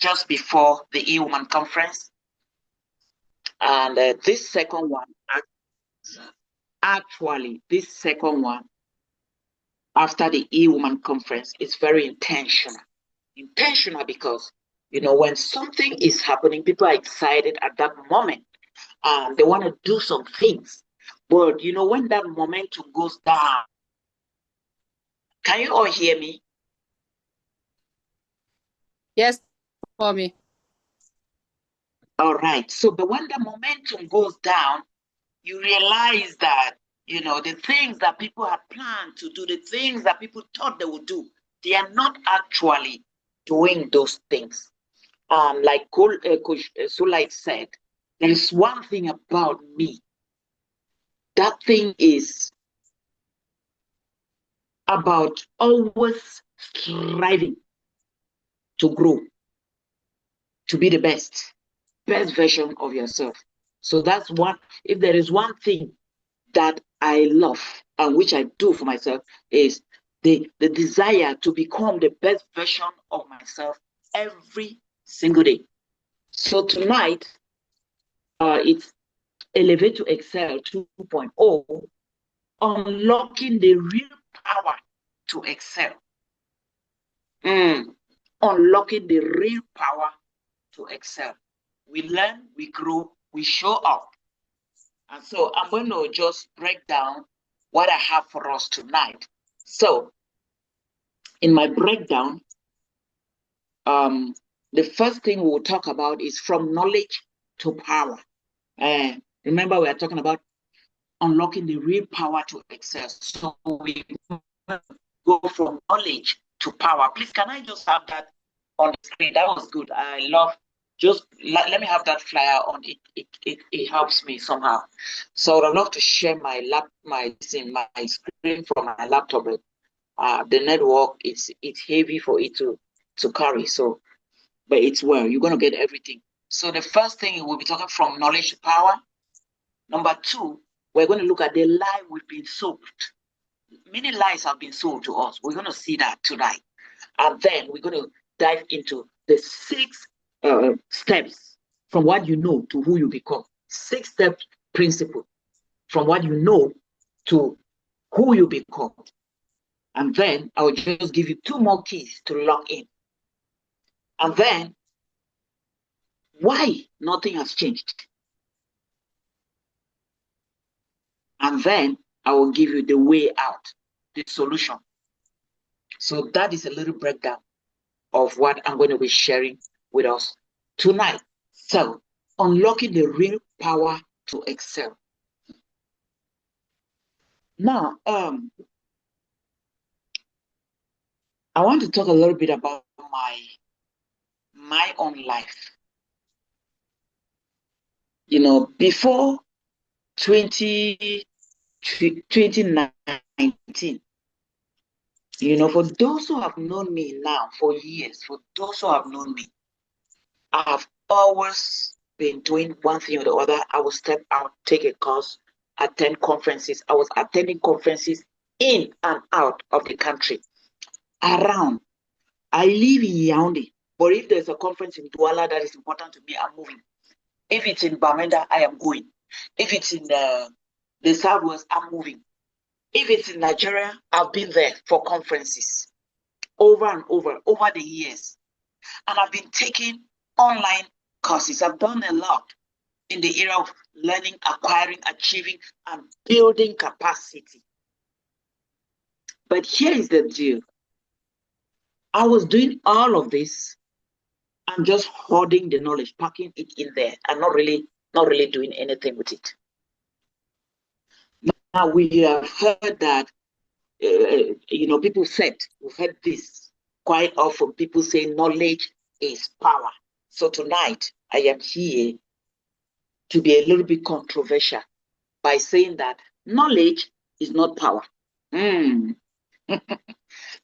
just before the E-Woman conference. And this second one, actually, this second one, after the E-Woman conference, is very intentional. Intentional because, you know, when something is happening, people are excited at that moment and they want to do some things. But, you know, when that momentum goes down, can you all hear me? Yes, for me. All right. So, but when the momentum goes down, you realize that, you know, the things that people had planned to do, the things that people thought they would do, they are not actually doing those things. Like Coach Sulite said, there is one thing about me. That thing is about always striving to grow, to be the best version of yourself. So that's one, if there is one thing that I love and which I do for myself is the desire to become the best version of myself every single day. So tonight, it's Elevate to Excel 2.0, unlocking the real power to excel. Unlocking the real power to excel. We learn, we grow, we show up. And so I'm going to just break down what I have for us tonight. So in my breakdown, the first thing we'll talk about is from knowledge to power. Remember, we are talking about unlocking the real power to excel. So we go from knowledge to power. Please, can I just have that on the screen? That was good. I love, just let me have that flyer on it. It helps me somehow. So I'd love to share my screen from my laptop. The network, it's heavy for it to carry. So, but it's well, you're gonna get everything. So the first thing, we'll be talking from knowledge to power. Number two, we're going to look at the lie we've been sold. Many lies have been sold to us. We're going to see that tonight. And then we're going to dive into the 6 steps from what you know to who you become. 6-step principle from what you know to who you become. And then I will just give you 2 more keys to lock in. And then why nothing has changed. And then I will give you the way out, the solution. So that is a little breakdown of what I'm going to be sharing with us tonight. So, unlocking the real power to excel. Now, I want to talk a little bit about my own life. You know, before 2019, you know, for those who have known me now for years, for those who have known me, I have always been doing one thing or the other. I will step out, take a course, attend conferences. I was attending conferences in and out of the country. Around. I live in Yaoundé, but if there's a conference in Douala that is important to me, I'm moving. If it's in Bamenda, I am going. If it's in the Southwest, I'm moving. If it's in Nigeria, I've been there for conferences over and over the years. And I've been taking online courses. I've done a lot in the area of learning, acquiring, achieving, and building capacity. But here is the deal. I was doing all of this and just hoarding the knowledge, packing it in there, and not really doing anything with it. Now we have heard that, you know, people said, we've heard this quite often. People say knowledge is power. So tonight I am here to be a little bit controversial by saying that knowledge is not power.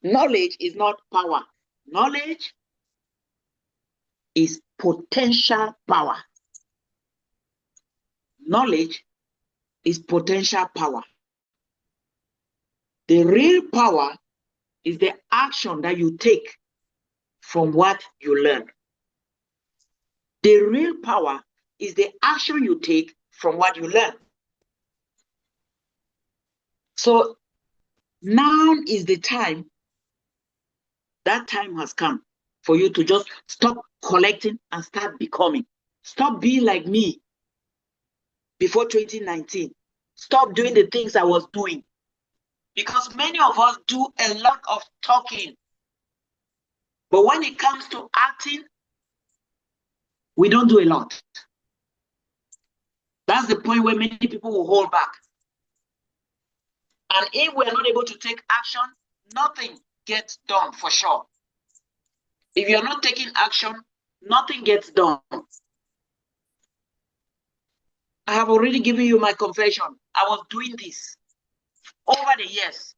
Knowledge is not power. Knowledge is potential power. Knowledge is potential power. The real power is the action that you take from what you learn. The real power is the action you take from what you learn. So now is the time. That time has come for you to just stop collecting and start becoming. Stop being like me before 2019. Stop doing the things I was doing. Because many of us do a lot of talking. But when it comes to acting, we don't do a lot. That's the point where many people will hold back. And if we're not able to take action, nothing gets done for sure. If you're not taking action, nothing gets done. I have already given you my confession. I was doing this over the years.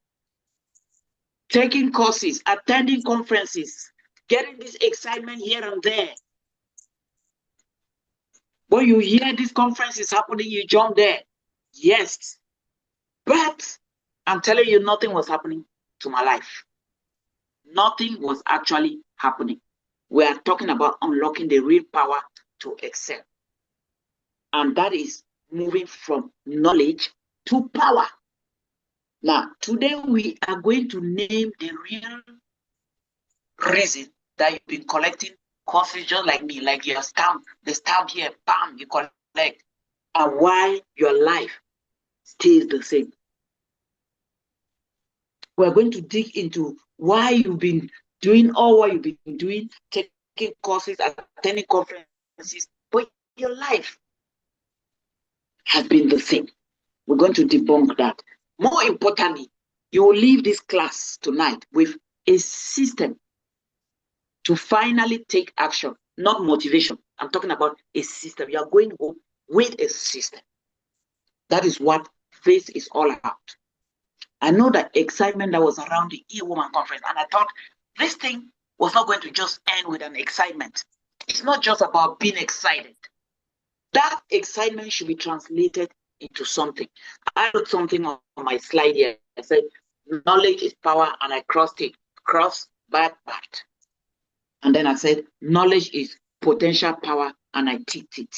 Taking courses, attending conferences, getting this excitement here and there. When you hear this conference is happening, you jump there. Yes. But I'm telling you, nothing was happening to my life. Nothing was actually happening. We are talking about unlocking the real power to excel. And that is moving from knowledge to power. Now, today we are going to name the real reason that you've been collecting courses just like me, like your stamp, the stamp here, bam, you collect, and why your life stays the same. We're going to dig into why you've been doing all what you've been doing, taking courses, attending conferences, but your life has been the same. We're going to debunk that. More importantly, you will leave this class tonight with a system to finally take action, not motivation. I'm talking about a system. You are going home with a system. That is what faith is all about. I know that excitement that was around the E-Woman conference, and I thought this thing was not going to just end with an excitement. It's not just about being excited. That excitement should be translated into something. I wrote something on my slide here. I said, knowledge is power, and I crossed it. Cross, bad. And then I said, knowledge is potential power, and I ticked it.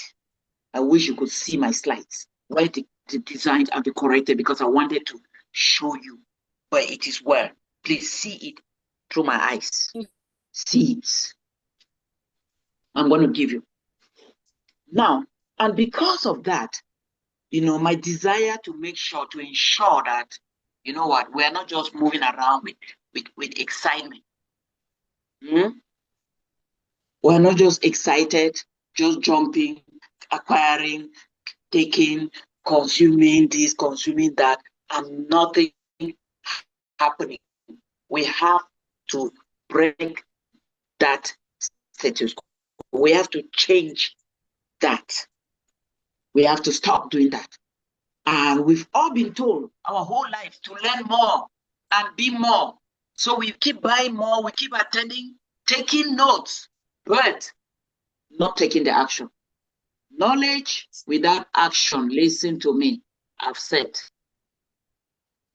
I wish you could see my slides. Why the designs have been corrected, because I wanted to show you, but it is well. Please see it through my eyes. See it. I'm going to give you. Now, and because of that, my desire to make sure, to ensure that, we're not just moving around with excitement. We're not just excited, just jumping, acquiring, taking, consuming this, consuming that, and nothing happening. We have to break that status quo. We have to change that. We have to stop doing that. And we've all been told our whole lives to learn more and be more. So we keep buying more, we keep attending, taking notes, but not taking the action. Knowledge without action, listen to me, I've said.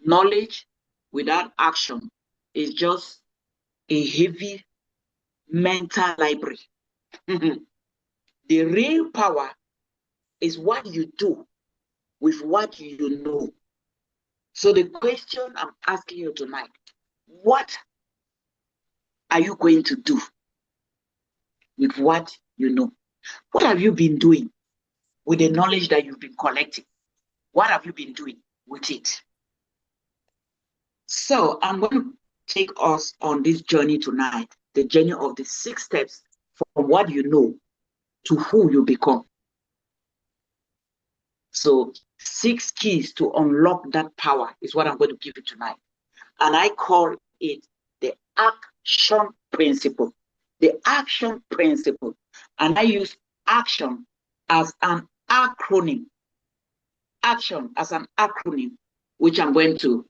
Knowledge without action is just a heavy mental library. The real power is what you do with what you know. So the question I'm asking you tonight, what are you going to do with what you know? What have you been doing with the knowledge that you've been collecting? What have you been doing with it? So I'm going to take us on this journey tonight, the journey of the 6 steps from what you know to who you become. So 6 keys to unlock that power is what I'm going to give you tonight. And I call it the action principle. The action principle. And I use action as an acronym. Action as an acronym, which I'm going to,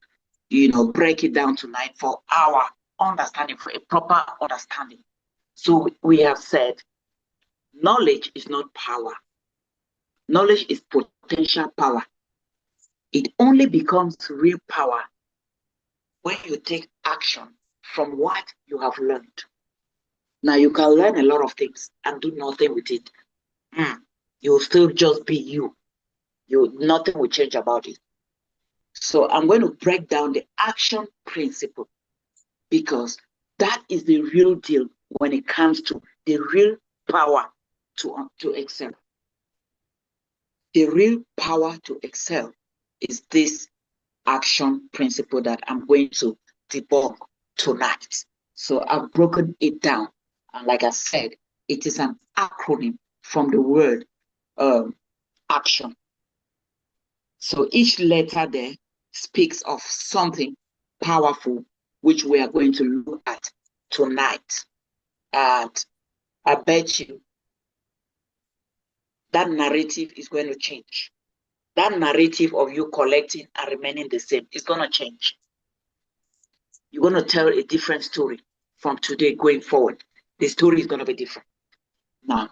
break it down tonight for our understanding, for a proper understanding. So we have said, knowledge is not power. Knowledge is potential power. It only becomes real power when you take action from what you have learned. Now, you can learn a lot of things and do nothing with it. You will still just be you. Nothing will change about it. So I'm going to break down the action principle because that is the real deal when it comes to the real power to excel. The real power to excel is this action principle that I'm going to debunk tonight. So I've broken it down. And like I said, it is an acronym from the word action. So each letter there speaks of something powerful, which we are going to look at tonight. And I bet you that narrative is going to change. That narrative of you collecting and remaining the same is going to change. You're going to tell a different story from today going forward. The story is going to be different. Now,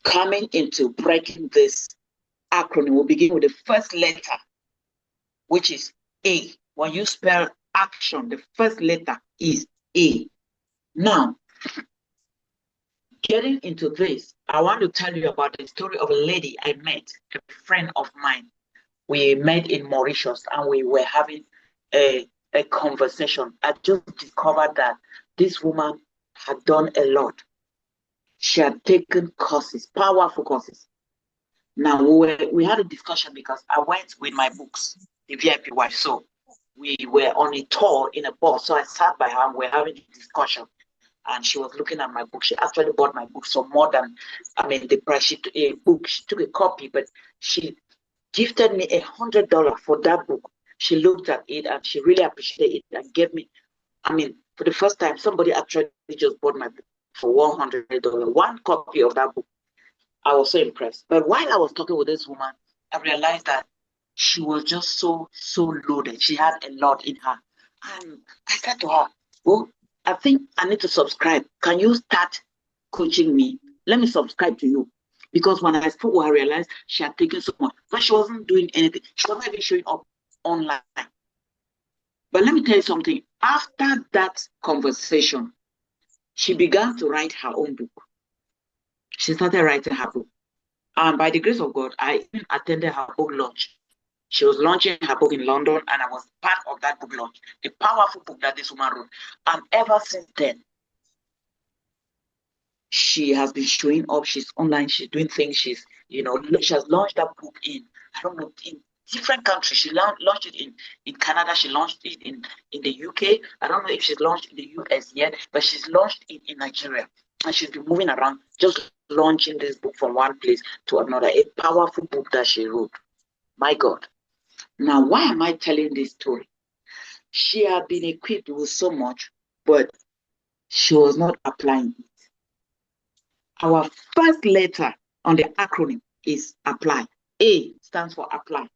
coming into breaking this acronym, we'll begin with the first letter, which is A. When you spell action, the first letter is A. Now, getting into this, I want to tell you about the story of a lady I met, a friend of mine. We met in Mauritius and we were having a conversation. I just discovered that this woman had done a lot. She had taken courses, powerful courses. Now we had a discussion because I went with my books, the VIP wife. So we were on a tour in a bus. So I sat by her and we were having a discussion. And she was looking at my book. She actually bought my book for more than, the price. She took a book. She took a copy, but she gifted me $100 for that book. She looked at it and she really appreciated it and gave me, for the first time, somebody actually just bought my book for $100, one copy of that book. I was so impressed. But while I was talking with this woman, I realized that she was just so loaded. She had a lot in her. And I said to her, well, I think I need to subscribe. Can you start coaching me? Let me subscribe to you. Because when I spoke, I realized she had taken so much, but she wasn't doing anything. She wasn't even showing up online. But let me tell you something. After that conversation, she began to write her own book. She started writing her book. And by the grace of God, I even attended her book launch. She was launching her book in London, and I was part of that book launch, the powerful book that this woman wrote. And ever since then, she has been showing up. She's online. She's doing things. She has launched that book in different countries. She launched it in Canada. She launched it in the UK. I don't know if she's launched in the US yet, but she's launched it in Nigeria. And she's been moving around, just launching this book from one place to another. A powerful book that she wrote. My God. Now, why am I telling this story? She had been equipped with so much, but she was not applying it. Our first letter on the acronym is apply. A stands for apply.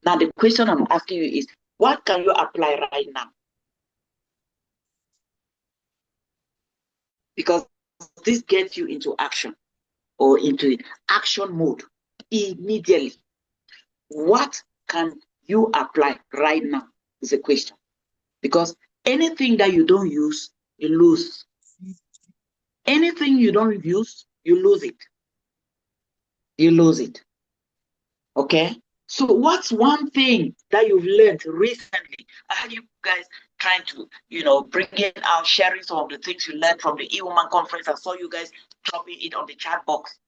Now, the question I'm asking you is, what can you apply right now? Because this gets you into action or into action mode immediately. What can you apply right now is a question. Because anything that you don't use, you lose. Anything you don't use, you lose it. You lose it. Okay? So what's one thing that you've learned recently? I had you guys trying to, bring it out, sharing some of the things you learned from the E-Woman conference. I saw you guys dropping it on the chat box.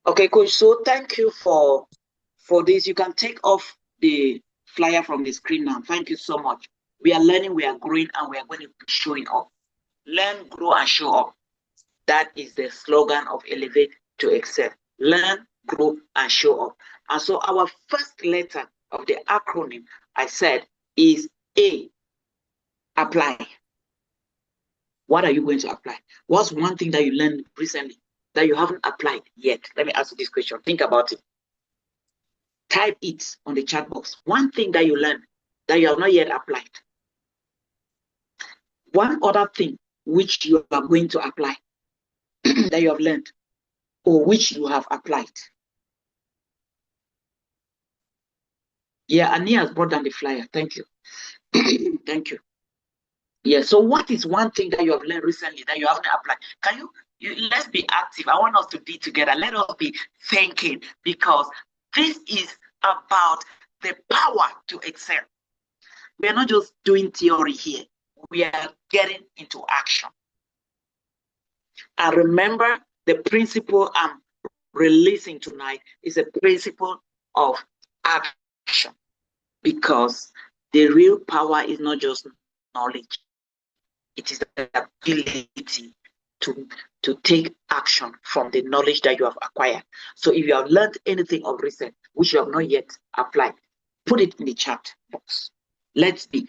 Okay, coach. So thank you for this. You can take off the flyer from the screen now. Thank you so much. We are learning, we are growing, and we are going to be showing up. Learn, grow, and show up. That is the slogan of Elevate to Excel. Learn, grow, and show up. And so our first letter of the acronym, I said, is A, apply. What are you going to apply? What's one thing that you learned recently that you haven't applied yet? Let me ask you this question. Think about it. Type it on the chat box. One thing that you learned that you have not yet applied. One other thing which you are going to apply that you have learned or which you have applied. Yeah, Ania has brought down the flyer. Thank you. Thank you. Yeah. So what is one thing that you have learned recently that you haven't applied? Can let's be active. I want us to be together. Let us be thinking, because this is about the power to excel. We are not just doing theory here. We are getting into action. And remember, the principle I'm releasing tonight is a principle of action, because the real power is not just knowledge. It is the ability to take action from the knowledge that you have acquired. So if you have learned anything of recent which you have not yet applied, put it in the chat box. Let's be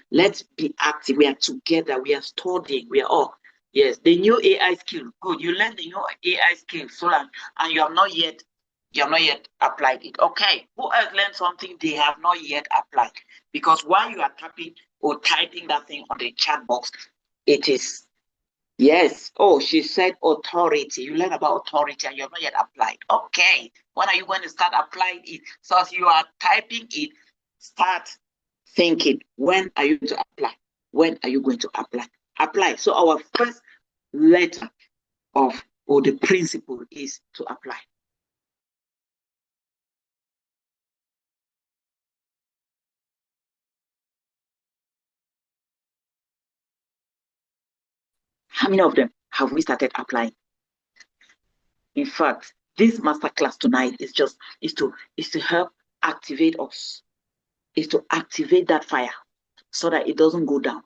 active. We are together. We are studying. We are all. Yes, the new AI skill. Good. You learned the new AI skill, so and you have not yet applied it. Okay. Who has learned something they have not yet applied? Because while you are tapping or typing that thing on the chat box, it is. Yes. Oh, she said authority. You learn about authority and you have not yet applied. Okay. When are you going to start applying it? So as you are typing it, start thinking, when are you going to apply? When are you going to apply? Apply. So our first letter of or the principle is to apply. How many of them have we started applying? In fact, this masterclass tonight is to help activate us, is to activate that fire so that it doesn't go down.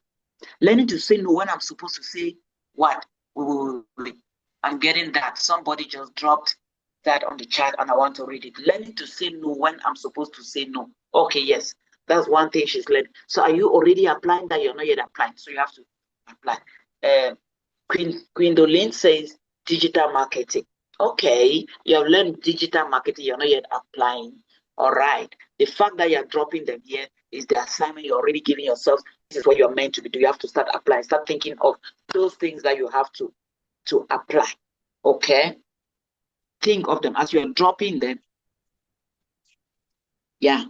Learning to say no when I'm supposed to say what? I'm getting that. Somebody just dropped that on the chat and I want to read it. Learning to say no when I'm supposed to say no. Okay, yes. That's one thing she's learned. So are you already applying that? You're not yet applying. So you have to apply. Queen Dolin says digital marketing. Okay, you have learned digital marketing. You're not yet applying. All right. The fact that you're dropping them here is the assignment you're already giving yourself. This is what you're meant to be doing. You have to start applying. Start thinking of those things that you have to apply. Okay? Think of them as you're dropping them. Yeah.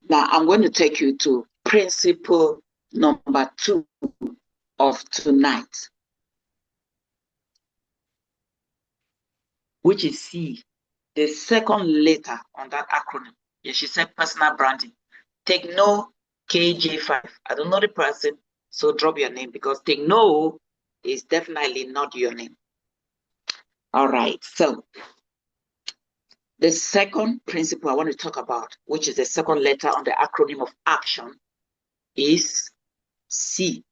Now I'm going to take you to principle number 2 of tonight, which is C, the second letter on that acronym. Yeah, she said personal branding. Take no KJ5. I don't know the person, so drop your name, because take no is definitely not your name. All right. So the second principle I want to talk about, which is the second letter on the acronym of action, is C.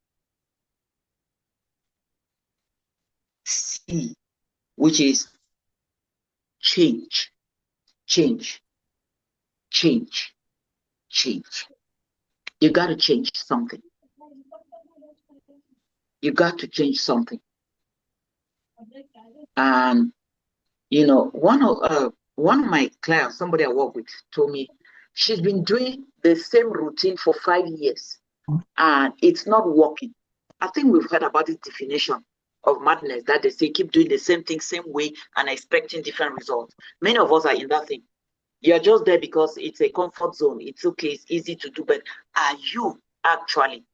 C, which is change, change, change, change. You got to change something. You got to change something. And you know, one of my clients, somebody I work with, told me she's been doing the same routine for 5 years and it's not working. I think we've heard about this definition of madness, that they say keep doing the same thing, same way, and expecting different results. Many of us are in that thing. You're just there because it's a comfort zone. It's okay, it's easy to do, but are you actually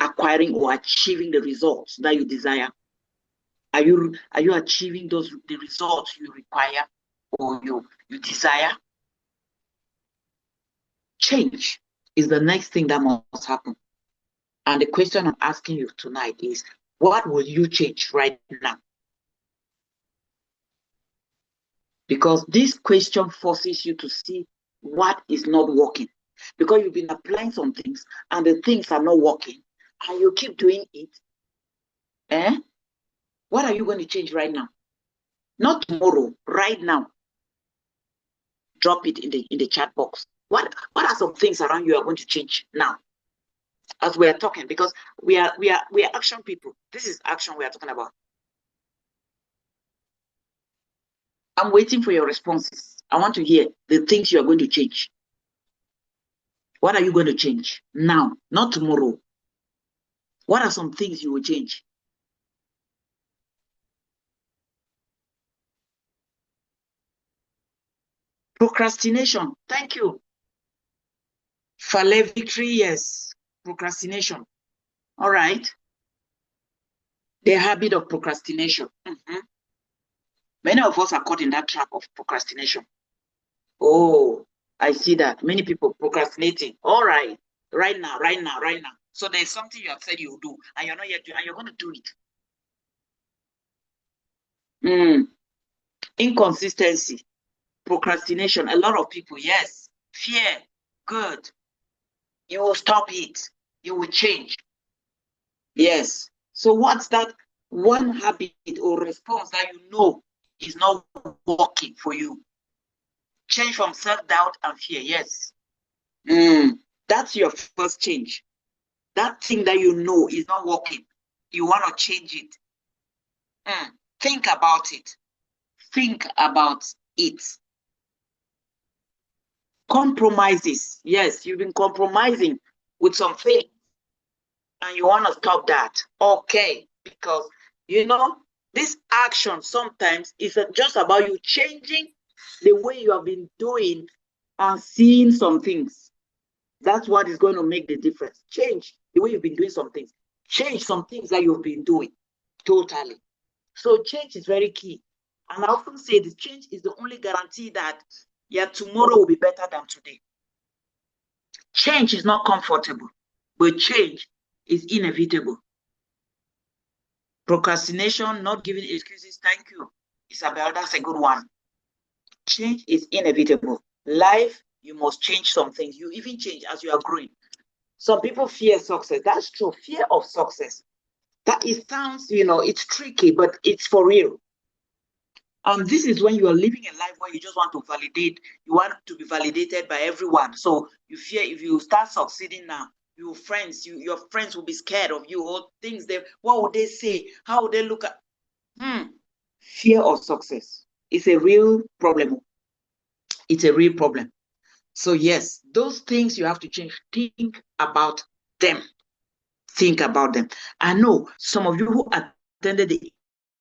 acquiring or achieving the results that you desire? Are you achieving the results you require or you desire? Change is the next thing that must happen. And the question I'm asking you tonight is, what will you change right now? Because this question forces you to see what is not working. Because you've been applying some things and the things are not working and you keep doing it. What are you going to change right now? Not tomorrow, right now. Drop it in the chat box. What are some things around you are going to change now? As we are talking, because we are action people. This is action we are talking about. I'm waiting for your responses. I want to hear the things you are going to change. What are you going to change now, not tomorrow? What are some things you will change? Procrastination. Thank you. Fale victory, yes. Procrastination. All right. The habit of procrastination. Many of us are caught in that trap of procrastination. Oh, I see that. Many people procrastinating. All right. Right now, right now, right now. So there's something you have said you'll do, and you're not yet doing, and you're going to do it. Inconsistency, procrastination. A lot of people, yes. Fear, good. You will stop it. You will change. Yes. So what's that one habit or response that you know is not working for you? Change from self-doubt and fear. Yes. That's your first change. That thing that you know is not working. You want to change it. Think about it. Think about it. Compromises. Yes, you've been compromising with something and you want to stop that. Okay. Because, this action sometimes is just about you changing the way you have been doing and seeing some things. That's what is going to make the difference. Change the way you've been doing some things. Change some things that you've been doing. Totally. So change is very key. And I often say the change is the only guarantee that, tomorrow will be better than today. Change is not comfortable, but change is inevitable. Procrastination, not giving excuses, thank you, Isabel, that's a good one. Change is inevitable. Life, you must change some things. You even change as you are growing. Some people fear success. That's true. Fear of success. That it sounds, it's tricky, but it's for real. This is when you are living a life where you just want to validate, you want to be validated by everyone. So you fear if you start succeeding now, your friends will be scared of you, or things what would they say? How would they look at? Fear of success is a real problem. It's a real problem. So yes, those things you have to change. Think about them. Think about them. I know some of you who attended the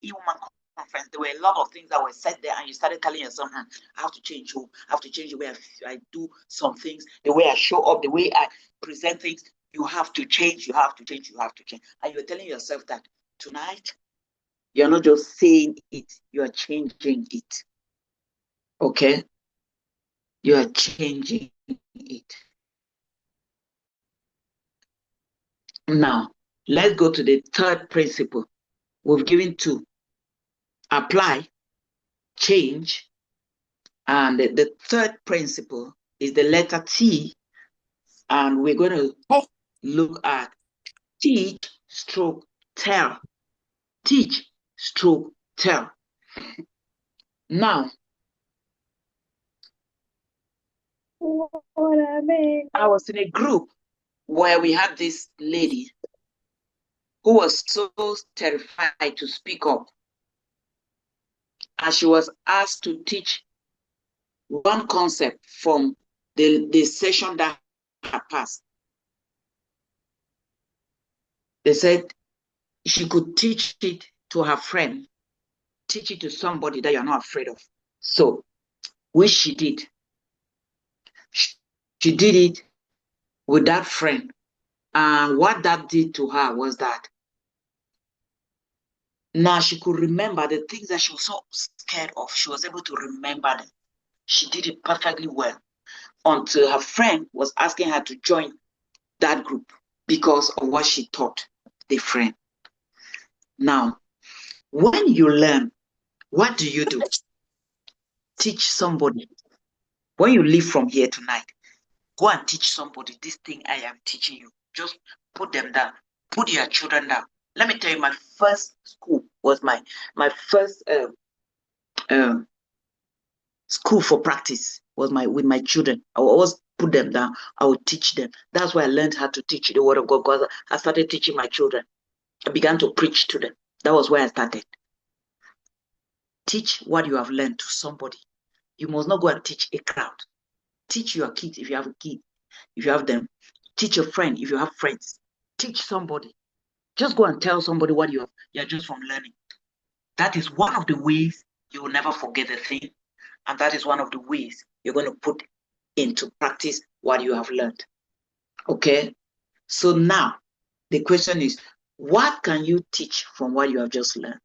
E-Woman conference, there were a lot of things that were said there, and you started telling yourself, I have to change. I have to change the way I do some things, the way I show up, the way I present things. You have to change. You have to change. You have to change. And you're telling yourself that tonight, you're not just saying it, you are changing it. Okay? You are changing it. Now, let's go to the third principle. We've given two. Apply, change, and the third principle is the letter T, and we're going to look at teach stroke tell. Teach stroke tell. Now, I was in a group where we had this lady who was so terrified to speak up, and she was asked to teach one concept from the session that had passed. They said she could teach it to her friend, teach it to somebody that you're not afraid of. So, which she did. She did it with that friend. And what that did to her was that now she could remember the things that she was so scared of. She was able to remember them. She did it perfectly well until her friend was asking her to join that group because of what she taught the friend. Now, when you learn, what do you do? Teach somebody. When you leave from here tonight, go and teach somebody this thing I am teaching you. Just put them down. Put your children down. Let me tell you, my first school was my first school for practice was with my children. I will always put them down. I will teach them. That's why I learned how to teach the word of God, because I started teaching my children. I began to preach to them. That was where I started. Teach what you have learned to somebody. You must not go and teach a crowd. Teach your kids if you have a kid, if you have them. Teach your friend if you have friends. Teach somebody. Just go and tell somebody what you're just from learning. That is one of the ways you will never forget the thing. And that is one of the ways you're going to put into practice what you have learned. Okay? So now, The question is, what can you teach from what you have just learned?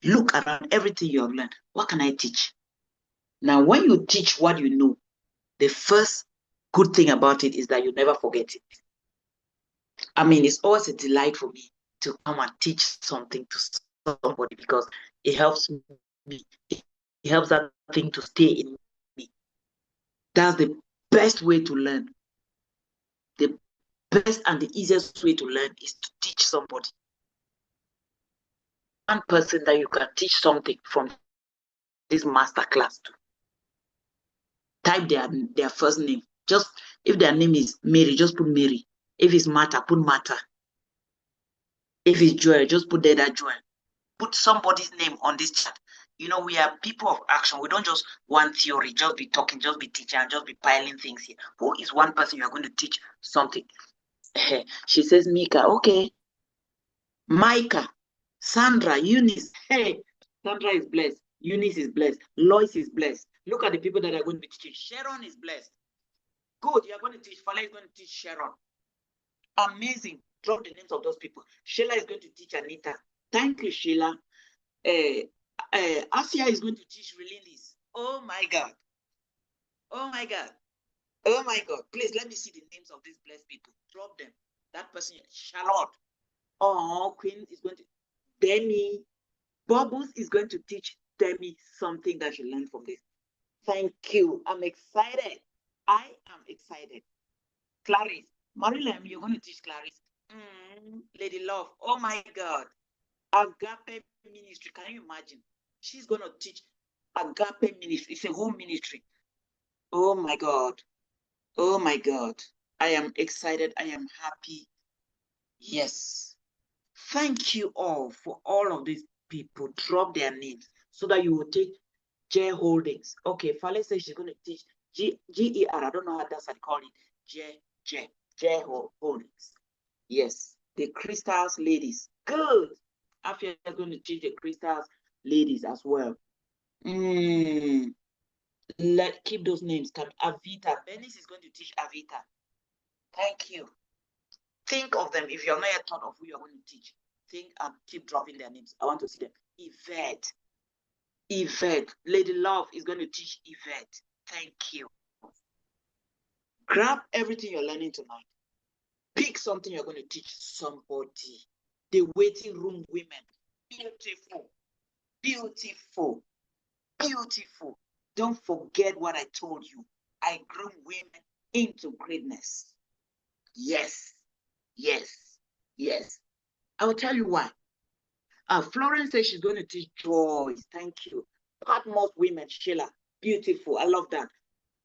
Look around everything you have learned. What can I teach? Now, when you teach what you know, the first good thing about it is that you never forget it. I mean, it's always a delight for me to come and teach something to somebody because it helps me. It helps that thing to stay in me. That's the best way to learn. The best and the easiest way to learn is to teach somebody. One person that you can teach something from this master class to. Type their first name. Just if their name is Mary, just put Mary. If it's Martha, put Martha. If it's Joel, just put there that Joel. Put somebody's name on this chat. You know, we are people of action. We don't just one theory, just be talking, just be teaching, and just be piling things here. Who is one person you are going to teach something? She says Mika. Okay. Micah, Sandra, Eunice. Hey, Sandra is blessed. Eunice is blessed. Lois is blessed. Look at the people that are going to be teaching. Sharon is blessed. Good, you are going to teach. Fala is going to teach Sharon. Amazing. Drop the names of those people. Sheila is going to teach Anita. Thank you, Sheila. Asia is going to teach Relilis. Oh my God. Oh my God. Oh my God. Please let me see the names of these blessed people. Drop them. That person, Charlotte. Oh, Queen is going to. Demi. Bubbles is going to teach Demi something that she learned from this. Thank you. I'm excited. I am excited. Clarice. Marilyn, you're going to teach Clarice. Lady Love. Oh my God. Agape ministry. Can you imagine? She's going to teach Agape ministry. It's a whole ministry. Oh my God. Oh my God. I am excited. I am happy. Yes. Thank you all for all of these people. Drop their names so that you will take J Holdings. Okay, Fale says she's going to teach GER. I don't know how that's how they call it. J Holdings. Yes, the Crystals ladies. Good. Afia is going to teach the Crystals ladies as well. Keep those names. Avita. Benis is going to teach Avita. Thank you. Think of them. If you're not yet thought of who you're going to teach, think and keep dropping their names. I want to see them. Yvette. Lady Love is going to teach Yvette. Thank you. Grab everything you're learning tonight. Pick something you're going to teach somebody. The waiting room women. Beautiful. Beautiful. Beautiful. Don't forget what I told you. I groom women into greatness. Yes. Yes. Yes. I will tell you why. Florence says she's going to teach Joyce. Thank you. Patmos women, Sheila. Beautiful. I love that.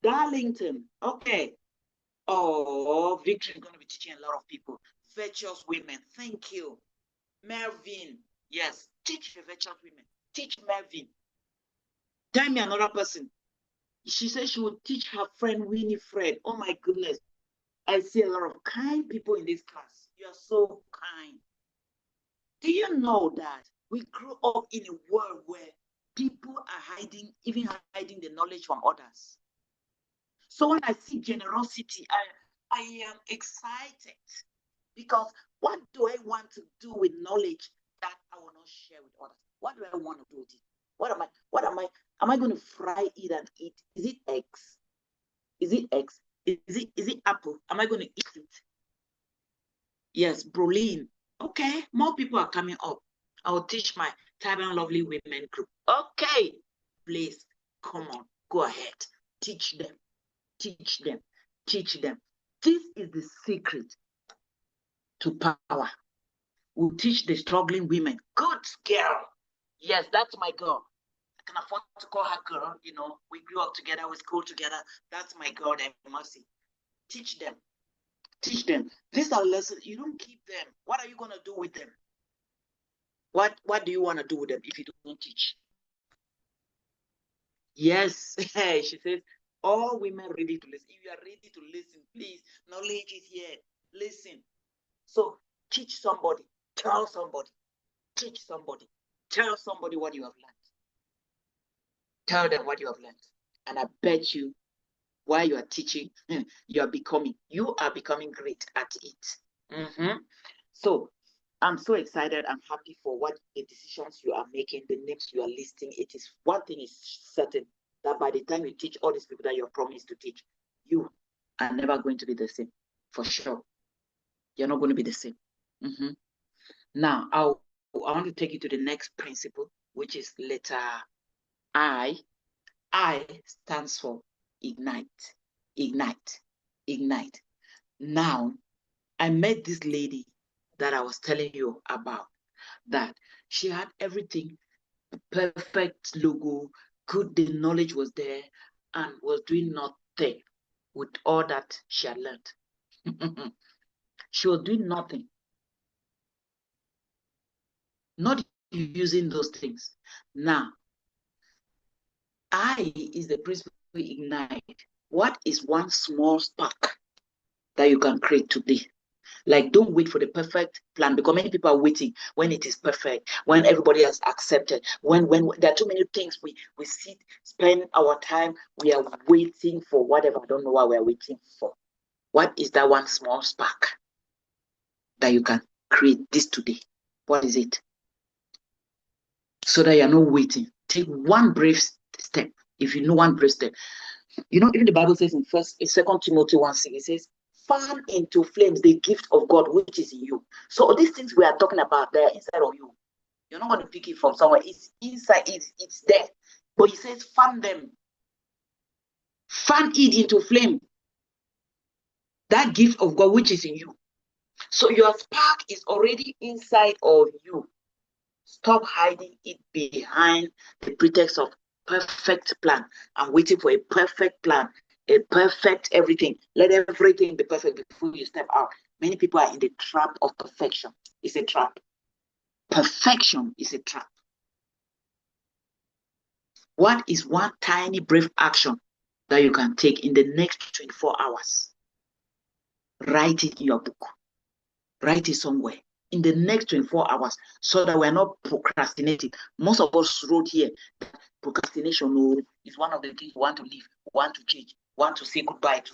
Darlington. Okay. Oh, Victory is going to be teaching a lot of people. Virtuous women. Thank you. Mervyn. Yes. Teach the virtuous women. Teach Mervyn. Tell me another person. She said she would teach her friend Winifred. Oh my goodness. I see a lot of kind people in this class. You are so kind. Do you know that we grew up in a world where people are even hiding the knowledge from others? So when I see generosity, I am excited because what do I want to do with knowledge that I will not share with others? What do I want to do with it? Am I going to fry it and eat? Is it eggs? Is it eggs? Is it apple? Am I going to eat it? Yes, Brolin. Okay, more people are coming up. I will teach my Taiwan Lovely Women group. Okay, please, come on, go ahead. Teach them, teach them, teach them. This is the secret to power. We'll teach the struggling women. Good girl. Yes, that's my girl. I can afford to call her girl. You know, we grew up together, we school together. That's my girl, Mercy. Teach them. Teach them. These are lessons. You don't keep them. What are you going to do with them? What do you want to do with them if you don't teach? Yes. She says, all women ready to listen. If you are ready to listen, please, knowledge is here. Listen. So teach somebody. Tell somebody. Teach somebody. Tell somebody what you have learned. Tell them what you have learned. And I bet you, while you are teaching, you are becoming great at it. So I'm so excited and happy for what the decisions you are making, the names you are listing. It is one thing is certain, that by the time you teach all these people that you have promised to teach, you are never going to be the same, for sure. You're not going to be the same. Now, I want to take you to the next principle, which is letter I. I stands for ignite, ignite, ignite. Now, I met this lady that I was telling you about, that she had everything, perfect logo, good, the knowledge was there, and was doing nothing with all that she had learned. She was doing nothing, not using those things. Now, I is the principle we ignite. What is one small spark that you can create today? Like, don't wait for the perfect plan, because many people are waiting when it is perfect, when everybody has accepted, when there are too many things we sit, spend our time, we are waiting for whatever. I don't know what we're waiting for. What is that one small spark that you can create this today? What is it? So that you're not waiting. Take one brave step. If you know one brave step, even the Bible says in 2 Timothy 1:6, it says, fan into flames the gift of God which is in you. So these things we are talking about, they're inside of you. You're not going to pick it from somewhere. It's inside, it's there. But he says, fan them. Fan it into flame. That gift of God which is in you. So your spark is already inside of you. Stop hiding it behind the pretext of perfect plan. I'm waiting for a perfect plan, a perfect everything. Let everything be perfect before you step out. Many people are in the trap of perfection. It's a trap. Perfection is a trap. What is one tiny brave action that you can take in the next 24 hours? Write it in your book. Write it somewhere in the next 24 hours, so that we're not procrastinating. Most of us wrote here that procrastination is one of the things we want to leave, want to change, want to say goodbye to.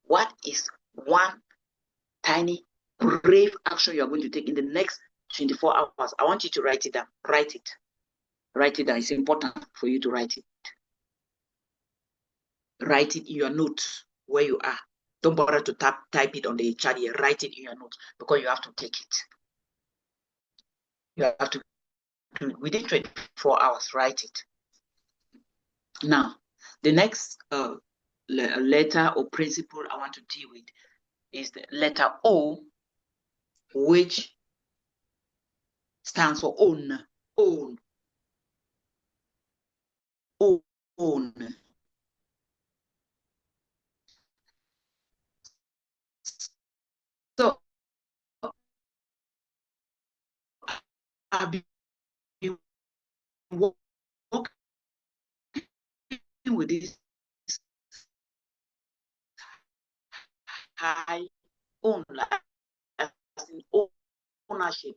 What is one tiny brave action you're going to take in the next 24 hours? I want you to write it down. Write it. Write it down. It's important for you to write it. Write it in your notes where you are. Don't bother to type it on the chat here. Write it in your notes, because you have to take it. You have to, within 24 hours, write it. Now, the next letter or principle I want to deal with is the letter O, which stands for own. Own. Own. So, I've been working with this high own, as in ownership,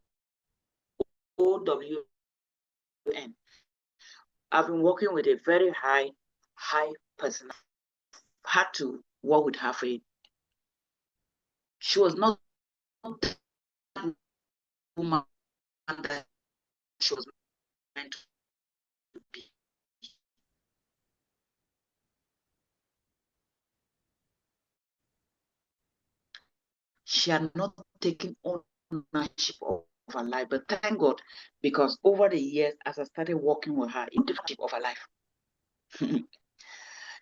OWN. I've been working with a very high person. Had to work with her for it. She was not that woman that she was meant to be. She had not taken ownership of her life, but thank God, because over the years, as I started working with her in the ownership of her life,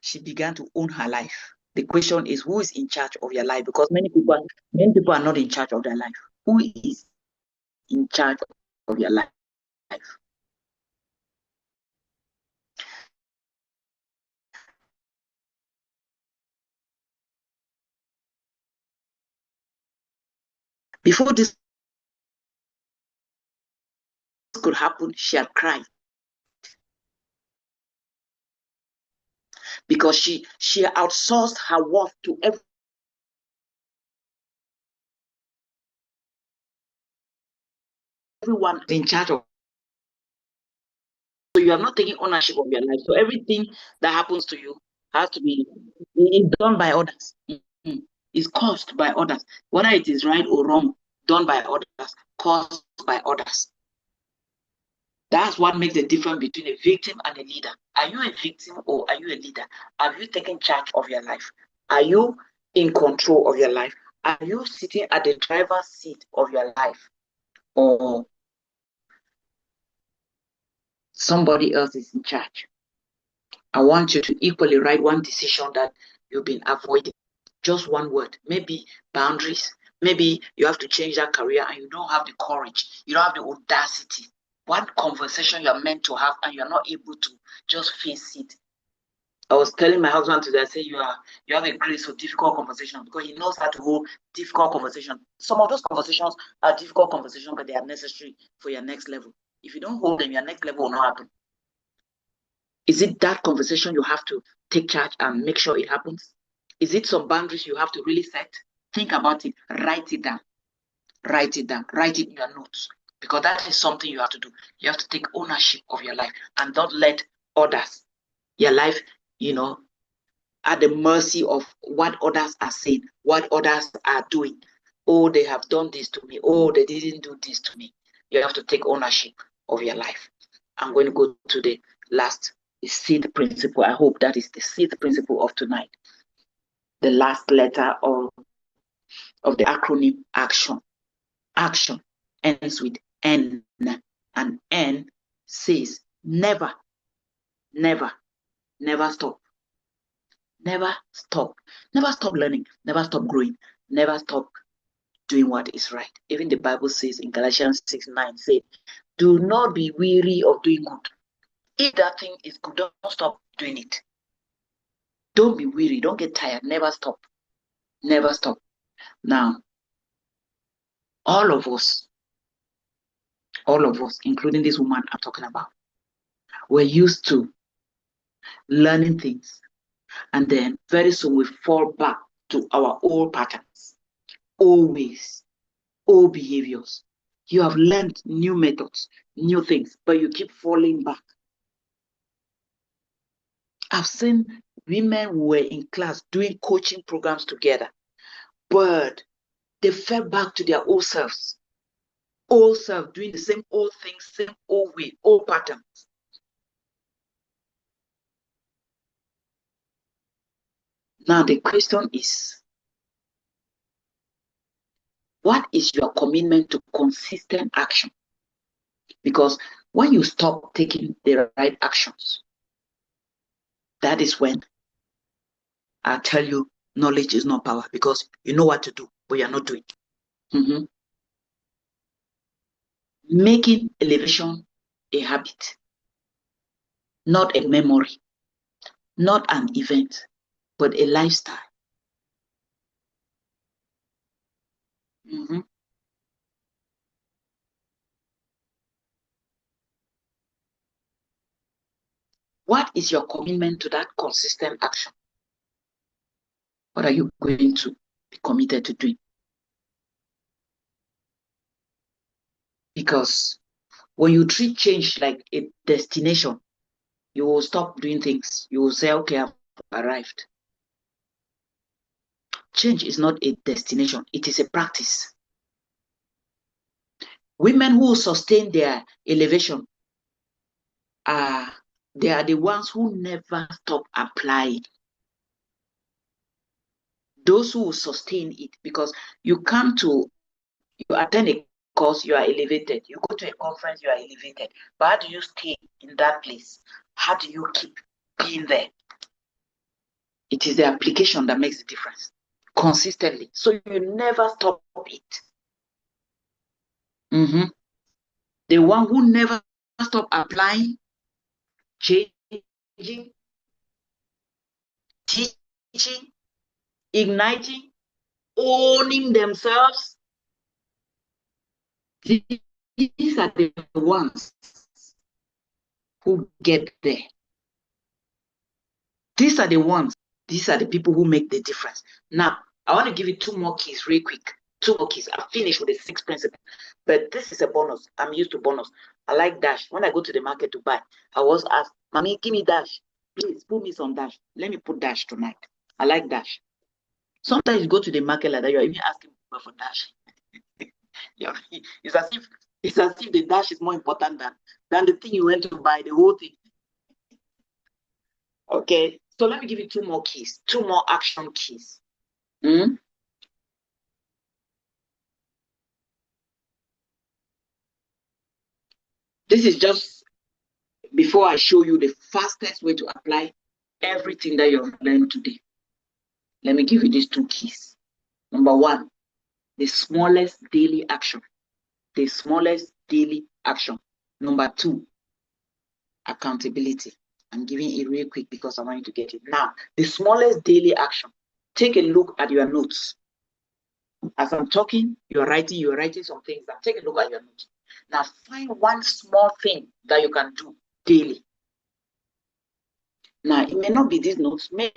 she began to own her life. The question is, who is in charge of your life? Because many people are not in charge of their life. Who is in charge of your life? Before this could happen, she had cried, because she outsourced her worth to everyone in charge of. So you are not taking ownership of your life. So everything that happens to you has to be done by others. is caused by others. Whether it is right or wrong, done by others, caused by others. That's what makes the difference between a victim and a leader. Are you a victim or are you a leader? Have you taken charge of your life? Are you in control of your life? Are you sitting at the driver's seat of your life? Or somebody else is in charge? I want you to equally write one decision that you've been avoiding. Just one word. Maybe boundaries. Maybe you have to change that career and you don't have the courage. You don't have the audacity. One conversation you're meant to have and you're not able to just face it. I was telling my husband today, I say you have a grace for difficult conversation because he knows how to hold difficult conversation. Some of those conversations are difficult conversations, but they are necessary for your next level. If you don't hold them, your next level will not happen. Is it that conversation you have to take charge and make sure it happens? Is it some boundaries you have to really set? Think about it. Write it down. Write it down. Write it in your notes. Because that is something you have to do. You have to take ownership of your life and don't let others, your life, at the mercy of what others are saying, what others are doing. Oh, they have done this to me. Oh, they didn't do this to me. You have to take ownership of your life. I'm going to go to the last seed principle. I hope that is the seed principle of tonight. The last letter of the acronym ACTION. Action ends with N, and N says never, never, never stop. Never stop. Never stop learning. Never stop growing. Never stop doing what is right. Even the Bible says in Galatians 6:9, say, do not be weary of doing good. If that thing is good, don't stop doing it. Don't be weary. Don't get tired. Never stop. Never stop. Now, all of us, including this woman I'm talking about, we're used to learning things. And then very soon we fall back to our old patterns, old ways, old behaviors. You have learned new methods, new things, but you keep falling back. I've seen women who were in class doing coaching programs together, but they fell back to their old selves. Old self, doing the same old things, same old way, old patterns. Now the question is, what is your commitment to consistent action? Because when you stop taking the right actions, that is when I tell you knowledge is not power, because you know what to do, but you're not doing it. Making elevation a habit, not a memory, not an event, but a lifestyle. What is your commitment to that consistent action? What are you going to be committed to doing? Because when you treat change like a destination, you will stop doing things. You will say, okay, I've arrived. Change is not a destination. It is a practice. Women who sustain their elevation, they are the ones who never stop applying. Those who sustain it, because you attend a course, you are elevated. You go to a conference, you are elevated. But how do you stay in that place? How do you keep being there? It is the application that makes the difference consistently. So you never stop it. The one who never stop applying, changing, teaching, igniting, owning themselves. These are the ones who get there. These are the ones. These are the people who make the difference. Now, I want to give you 2 more keys real quick. 2 more keys. I'll finish with the 6th principle. But this is a bonus. I'm used to bonus. I like dash. When I go to the market to buy, I was asked, Mommy, give me dash. Please put me some dash. Let me put dash tonight. I like dash. Sometimes you go to the market like that, you're even asking people for dash. It's as if the dash is more important than the thing you went to buy, the whole thing. Okay, so let me give you two more keys, two more action keys. This is just before I show you the fastest way to apply everything that you've learned today. Let me give you these two keys. Number one, the smallest daily action. The smallest daily action. Number two, accountability. I'm giving it real quick because I want you to get it. Now, the smallest daily action. Take a look at your notes. As I'm talking, you're writing some things down. Take a look at your notes. Now, find one small thing that you can do daily. Now, it may not be these notes, maybe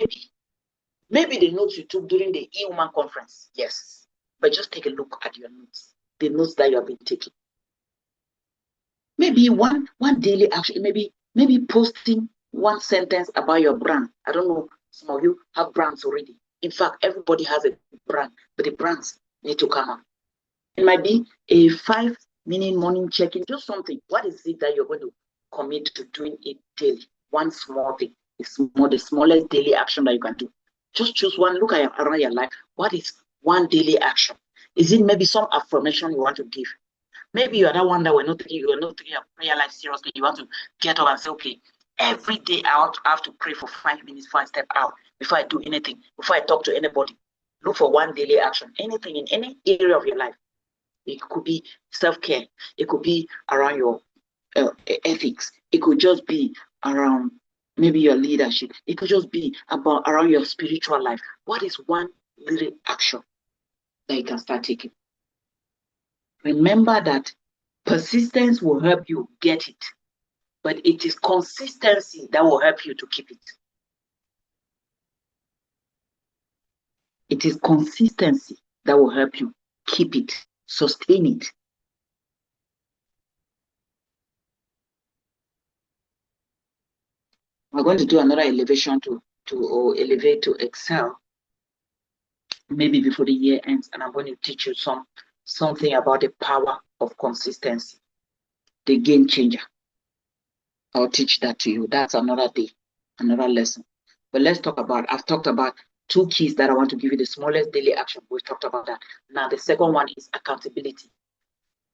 the notes you took during the E-Woman conference, yes. But just take a look at your notes, the notes that you have been taking. Maybe one daily action, maybe posting one sentence about your brand. I don't know, some of you have brands already. In fact, everybody has a brand, but the brands need to come up. It might be a 5-minute morning check-in, just something. What is it that you're going to commit to doing it daily? One small thing. It's the smallest daily action that you can do. Just choose one. Look at around your life. What is one daily action? Is it maybe some affirmation you want to give? Maybe you are that one that you are not taking your prayer life seriously. You want to get up and say, okay, every day I have to pray for 5 minutes before I step out, before I do anything, before I talk to anybody. Look for one daily action. Anything in any area of your life. It could be self-care. It could be around your ethics. It could just be around maybe your leadership. It could just be around your spiritual life. What is one little action that you can start taking? Remember that persistence will help you get it, but it is consistency that will help you to keep it. It is consistency that will help you keep it, sustain it. We're going to do another elevation to elevate to excel, maybe before the year ends, and I'm going to teach you something about the power of consistency, the game changer. I'll teach that to you. That's another day, another lesson. But let's talk about, I've talked about two keys that I want to give you, the smallest daily action. We've talked about that. Now, the second one is accountability.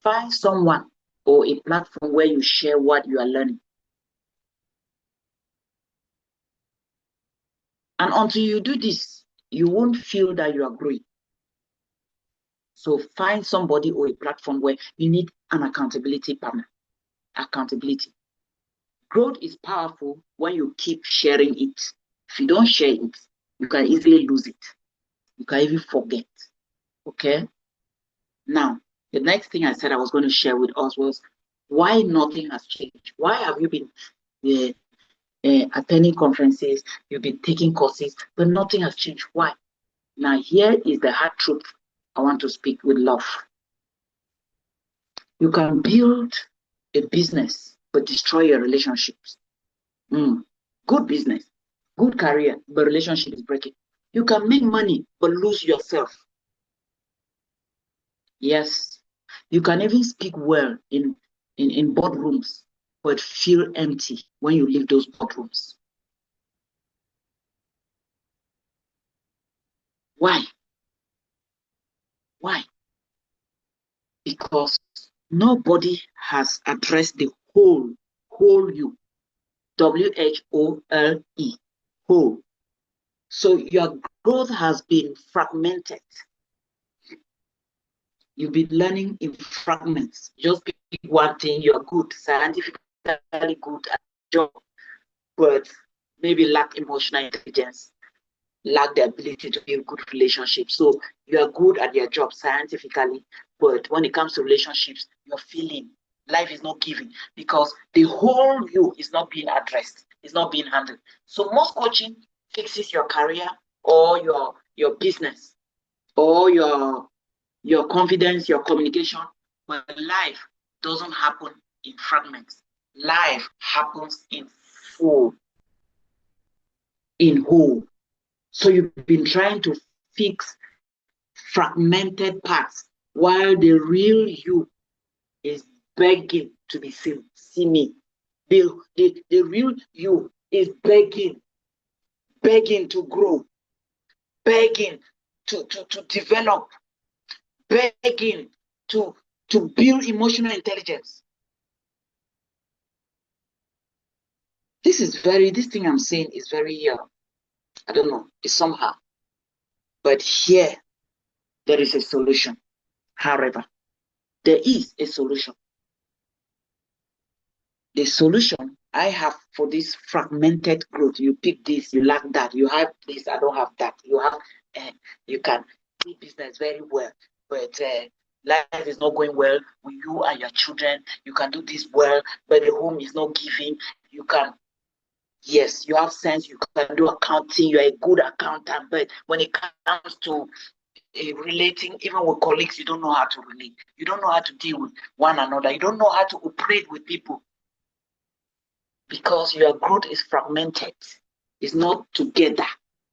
Find someone or a platform where you share what you are learning. And until you do this, you won't feel that you are growing. So find somebody or a platform where you need an accountability partner. Accountability. Growth is powerful when you keep sharing it. If you don't share it, you can easily lose it. You can even forget. Okay? Now, the next thing I said I was going to share with us was why nothing has changed. Why have you been attending conferences, you've been taking courses, but nothing has changed? Why? Now, here is the hard truth I want to speak with love. You can build a business, but destroy your relationships. Good business, good career, but relationship is breaking. You can make money, but lose yourself. Yes, you can even speak well in boardrooms, but feel empty when you leave those boardrooms. Why? Why? Because nobody has addressed the whole you. WHOLE, whole. So your growth has been fragmented. You've been learning in fragments. Just pick one thing, you're good, scientifically good at your job, but maybe lack emotional intelligence, lack the ability to build good relationships. So you are good at your job scientifically, but when it comes to relationships, you're feeling life is not giving because the whole you is not being addressed, it's not being handled. So most coaching fixes your career or your business or your confidence, your communication, but life doesn't happen in fragments. Life happens in full, in whole. So you've been trying to fix fragmented parts, while the real you is begging to be seen. See me. The real you is begging to grow, begging to develop, begging to build emotional intelligence. This thing I'm saying is very, I don't know, it's somehow. But here, there is a solution. However, there is a solution. The solution I have for this fragmented growth, you pick this, you lack that, you have this, I don't have that. You have, you can do business very well, but life is not going well with you and your children. You can do this well, but the home is not giving. You can, yes, you have sense, you can do accounting, you're a good accountant, but when it comes to relating, even with colleagues, you don't know how to relate. You don't know how to deal with one another. You don't know how to operate with people because your growth is fragmented. It's not together.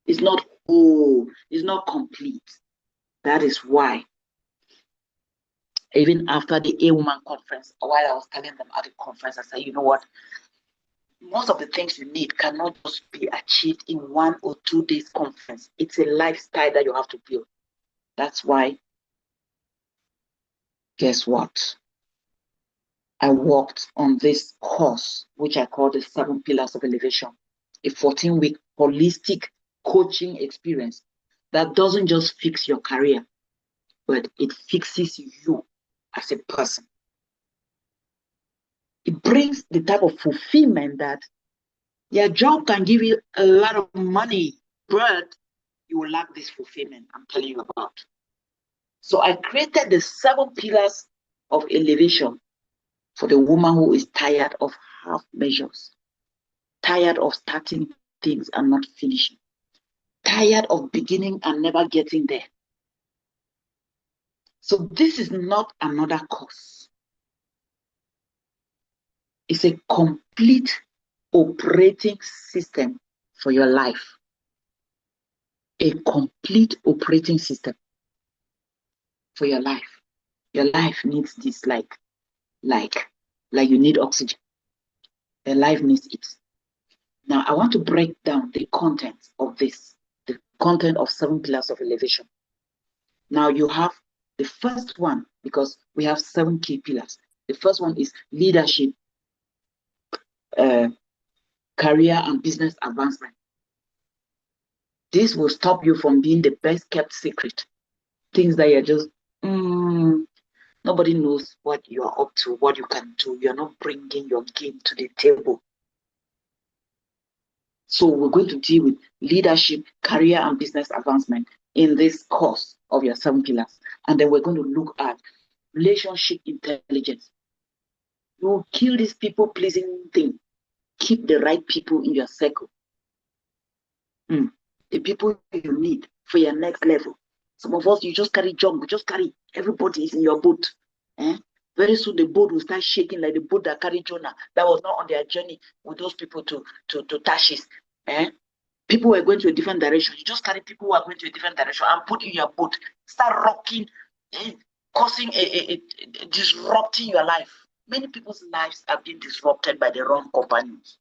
It's not whole. It's not complete. That is why, even after the A-Woman conference, while I was telling them at the conference, I said, you know what? Most of the things you need cannot just be achieved in 1 or 2 days conference. It's a lifestyle that you have to build. That's why, guess what? I worked on this course, which I call the 7 Pillars of Elevation, a 14-week holistic coaching experience that doesn't just fix your career, but it fixes you as a person. It brings the type of fulfillment that your job can give you a lot of money, but you will lack this fulfillment I'm telling you about. So I created the 7 Pillars of Elevation for the woman who is tired of half measures, tired of starting things and not finishing, tired of beginning and never getting there. So this is not another course. It's a complete operating system for your life. A complete operating system for your life. Your life needs this like you need oxygen. Your life needs it. Now I want to break down the content of this, the content of 7 Pillars of Elevation. Now you have the first one, because we have 7 key pillars. The first one is leadership, career and business advancement. This will stop you from being the best kept secret. Things that you're just, nobody knows what you're up to, what you can do. You're not bringing your game to the table. So we're going to deal with leadership, career and business advancement in this course of your 7 pillars. And then we're going to look at relationship intelligence. You kill this people pleasing thing. Keep the right people in your circle. The people you need for your next level. Some of us, you just carry junk, just carry. Everybody is in your boat. Very soon the boat will start shaking like the boat that carried Jonah. That was not on their journey with those people to Tarshish. People were going to a different direction. You just carry people who are going to a different direction and put in your boat. Start rocking, causing disrupting your life. Many people's lives have been disrupted by the wrong companions.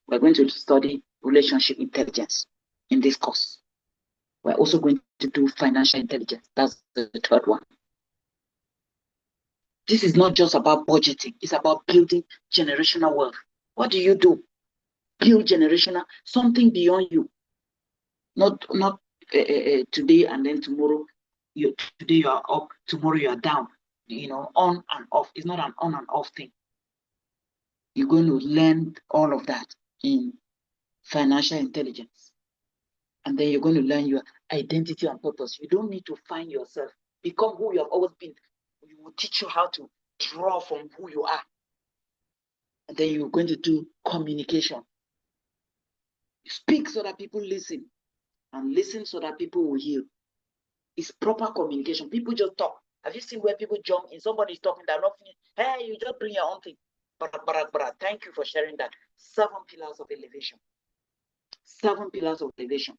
We're going to study relationship intelligence in this course. We're also going to do financial intelligence. That's the third one. This is not just about budgeting. It's about building generational wealth. What do you do? Build generational, something beyond you. Not today and then tomorrow. Today you are up, tomorrow you are down. On and off. It's not an on and off thing. You're going to learn all of that in financial intelligence. And then you're going to learn your identity and purpose. You don't need to find yourself. Become who you have always been. We will teach you how to draw from who you are. And then you're going to do communication. Speak so that people listen. And listen so that people will hear. It's proper communication. People just talk. Have you seen where people jump in? Somebody's talking, they're not finished. Hey, you just bring your own thing. But thank you for sharing that. 7 pillars of elevation. 7 pillars of elevation.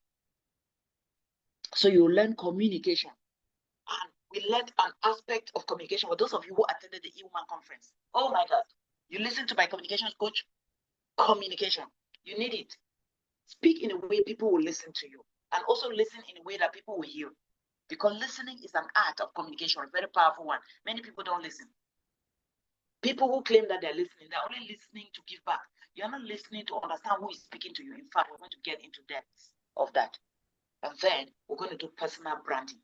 So you learn communication. And we learned an aspect of communication for those of you who attended the E-Woman conference. Oh my God. You listen to my communications coach? Communication. You need it. Speak in a way people will listen to you. And also listen in a way that people will hear. Because listening is an art of communication, a very powerful one. Many people don't listen. People who claim that they're listening, they're only listening to give back. You're not listening to understand who is speaking to you. In fact, we're going to get into depths of that. And then we're going to do personal branding.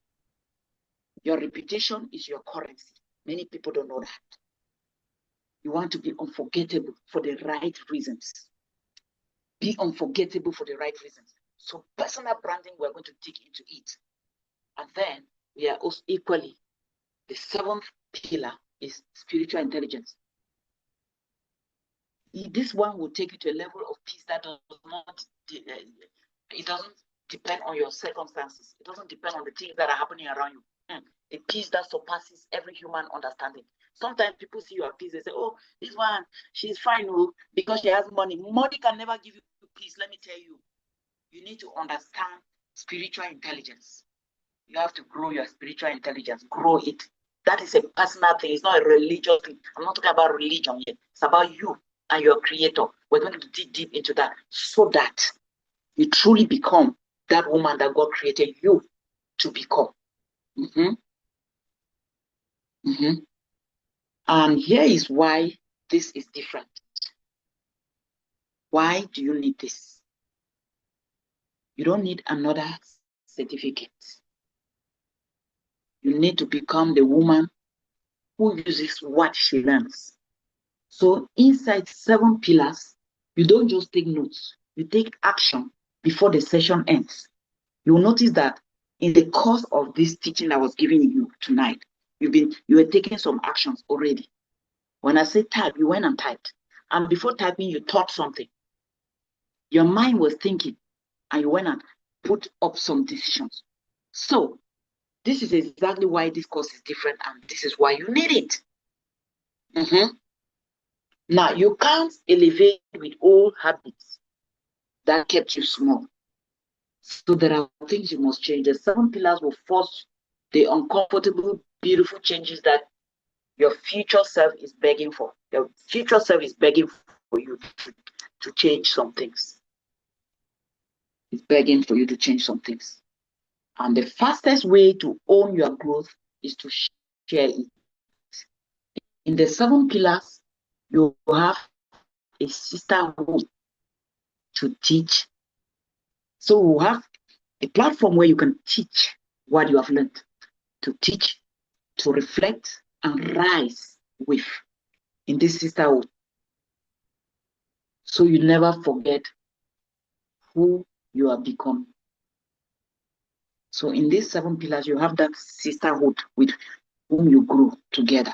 Your reputation is your currency. Many people don't know that. You want to be unforgettable for the right reasons. Be unforgettable for the right reasons. So personal branding, we're going to dig into it. And then we are also equally, the seventh pillar is spiritual intelligence. This one will take you to a level of peace that does not, it doesn't depend on your circumstances. It doesn't depend on the things that are happening around you. A peace that surpasses every human understanding. Sometimes people see you at peace, they say, oh, this one, she's fine because she has money. Money can never give you peace, let me tell you. You need to understand spiritual intelligence. You have to grow your spiritual intelligence, grow it. That is a personal thing. It's not a religious thing. I'm not talking about religion yet. It's about you and your creator. We're going to dig deep into that so that you truly become that woman that God created you to become. And here is why this is different. Why do you need this? You don't need another certificate. You need to become the woman who uses what she learns. So inside 7 pillars, you don't just take notes. You take action before the session ends. You'll notice that in the course of this teaching I was giving you tonight, you were taking some actions already. When I say type, you went and typed. And before typing, you thought something. Your mind was thinking, and you went and put up some decisions. So this is exactly why this course is different, and this is why you need it. Now, you can't elevate with old habits that kept you small. So there are things you must change. The 7 pillars will force the uncomfortable, beautiful changes that your future self is begging for. Your future self is begging for you to change some things. It's begging for you to change some things. And the fastest way to own your growth is to share it. In the 7 pillars, you have a sisterhood to teach. So we have a platform where you can teach what you have learned, to teach, to reflect, and rise with in this sisterhood. So you never forget who you have become. So in these 7 pillars, you have that sisterhood with whom you grow together.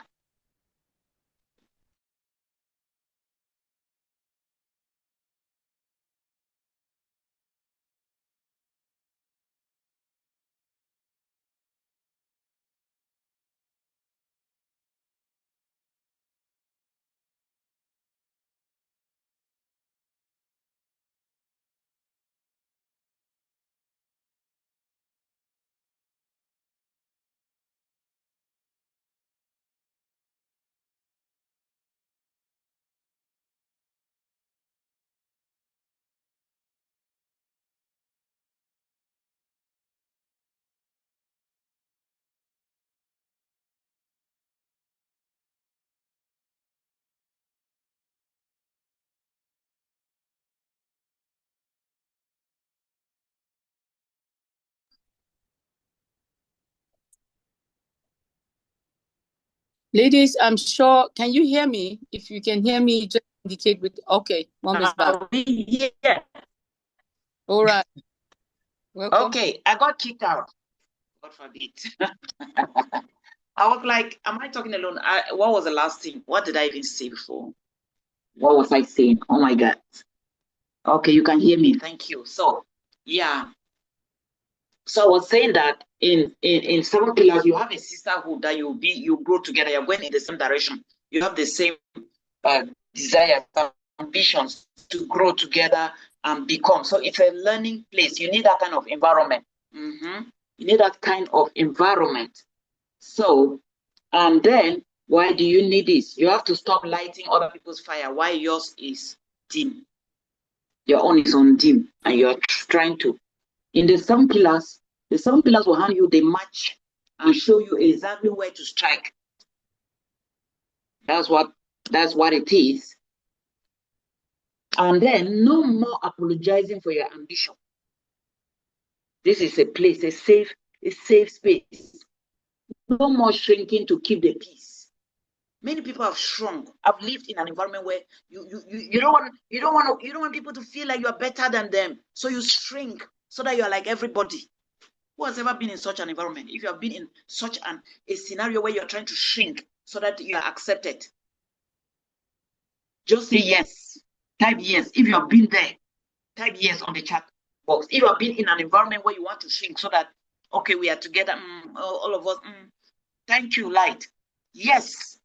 Ladies, I'm sure, can you hear me? If you can hear me, just indicate with, okay, Mom is back. Yeah. All right. Welcome. Okay, I got kicked out. God forbid. I was like, am I talking alone? What was the last thing? What did I even say before? What was I saying? Oh my God. Okay, you can hear me. Thank you. So, yeah. So I was saying that in 7 pillars, you have a sisterhood that you grow together. You're going in the same direction. You have the same desires, ambitions to grow together and become. So it's a learning place. You need that kind of environment. You need that kind of environment. So, and then why do you need this? You have to stop lighting other people's fire while yours is dim. Your own is on dim, and you're trying to. In the 7 pillars will hand you the match and show you exactly where to strike. That's what it is. And then no more apologizing for your ambition. This is a place, a safe space. No more shrinking to keep the peace. Many people have shrunk. I've lived in an environment where you don't want people to feel like you are better than them. So you shrink so that you are like everybody. Who has ever been in such an environment? If you have been in such a scenario where you're trying to shrink so that you are accepted, just say yes. Type yes. If you have been there, type yes on the chat box. If you have been in an environment where you want to shrink so that, okay, we are together, all of us, thank you, light. Yes.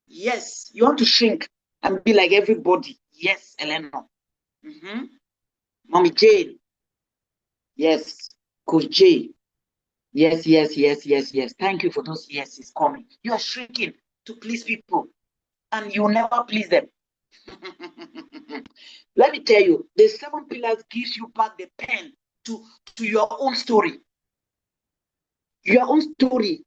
Yes. You want to shrink and be like everybody. Yes, Elena. Mommy Jane. Yes. Coach J. Yes. Thank you for those yeses coming. You are shrinking to please people, and you will never please them. Let me tell you, the 7 pillars gives you back the pen to your own story. Your own story.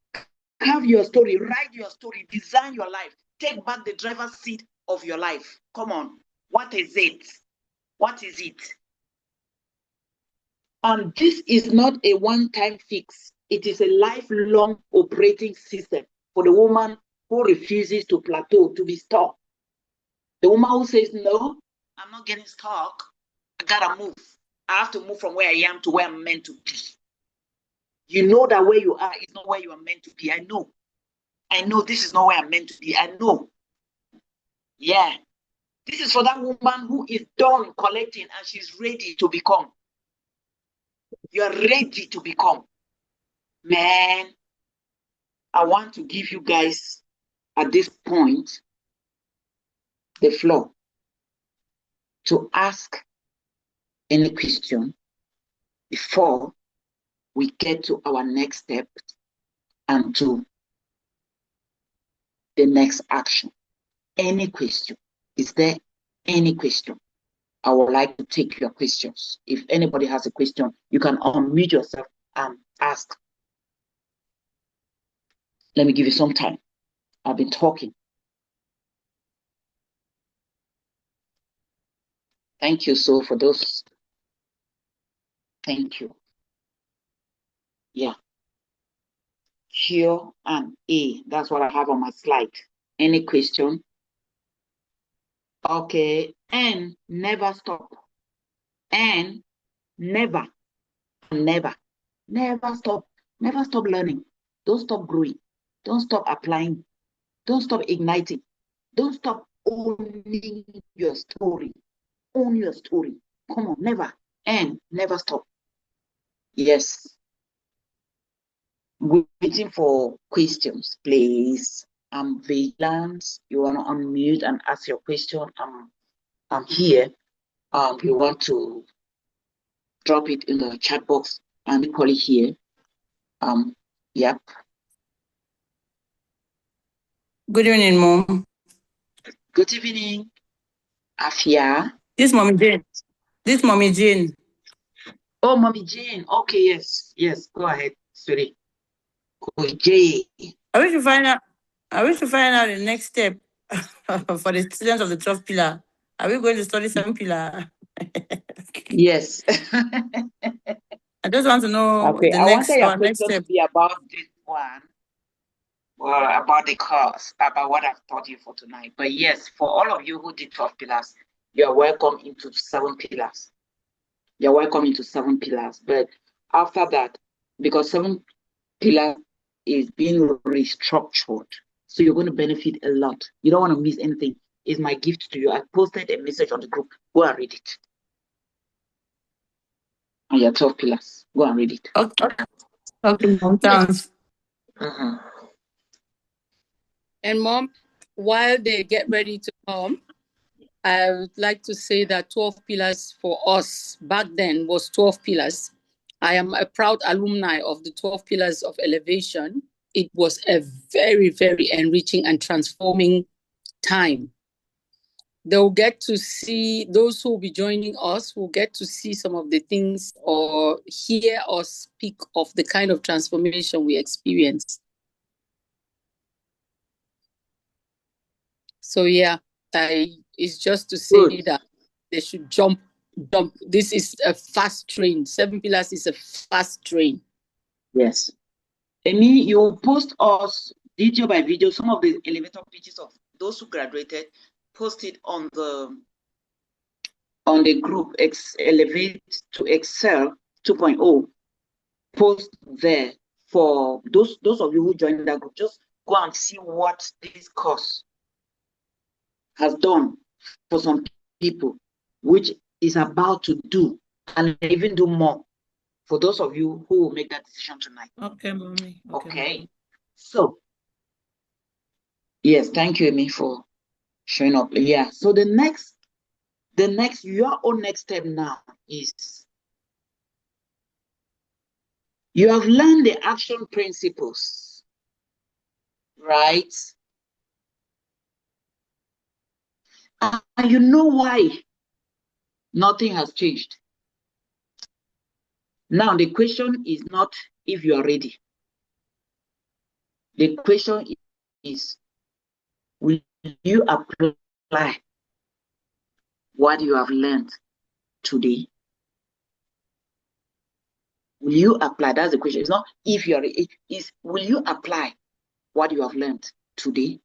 Carve your story, write your story, design your life. Take back the driver's seat of your life. Come on. What is it? What is it? And this is not a one-time fix. It is a lifelong operating system for the woman who refuses to plateau, to be stuck. The woman who says, no, I'm not getting stuck. I gotta move. I have to move from where I am to where I'm meant to be. You know that where you are is not where you are meant to be. I know this is not where I'm meant to be. I know. Yeah. This is for that woman who is done collecting and she's ready to become. You're ready to become. Man, I want to give you guys at this point the floor to ask any question before we get to our next step and to the next action. Any question? Is there any question? I would like to take your questions. If anybody has a question, you can unmute yourself and ask. Let me give you some time. I've been talking. Thank you, so for those. Thank you. Yeah. Q and A. That's what I have on my slide. Any question? Okay. And never stop. And never stop. Never stop learning. Don't stop growing. Don't stop applying. Don't stop igniting. Don't stop owning your story. Own your story. Come on, never. And never stop. Yes. Waiting for questions, please. I'm vigilant. You want to unmute and ask your question. I'm here. You want to drop it in the chat box. I'm equally here. Yep. Good evening, Mom. Good evening, Afia. This Mommy Jane. Oh, Mommy Jane. Okay, yes. Go ahead, sweetie. Coach J. I wish to find out the next step for the students of the 12th pillar. Are we going to study 7th pillar? Yes. I just want to know okay, the I next question step. To be about this one. Well, about the course, about what I've taught you for tonight. But yes, for all of you who did 12 pillars, you're welcome into 7 pillars. You're welcome into 7 pillars. But after that, because 7 pillars is being restructured, so you're going to benefit a lot. You don't want to miss anything. It's my gift to you. I posted a message on the group. Go and read it. On your 12 pillars. Go and read it. Okay, thanks. And Mom, while they get ready to come, I would like to say that 12 pillars for us back then was 12 pillars. I am a proud alumni of the 12 Pillars of Elevation. It was a very, very enriching and transforming time. They'll get to see, those who will be joining us will get to see some of the things or hear or speak of the kind of transformation we experienced. So yeah, it's just to say Good. that they should jump. This is a fast train. 7 Pillars is a fast train. Yes. Amy, you post us video by video some of the elevator pitches of those who graduated. Post it on the group Elevate to Excel 2.0. Post there for those of you who joined that group. Just go and see what this course has done for some people, which is about to do, and even do more for those of you who will make that decision tonight. Okay, mommy. Okay. So, yes, thank you, Amy, for showing up. Yeah. So your own next step now is you have learned the action principles, right? And you know why nothing has changed. Now, the question is not if you are ready. The question is, will you apply what you have learned today? Will you apply? That's the question. It's not if you are ready. It's will you apply what you have learned today?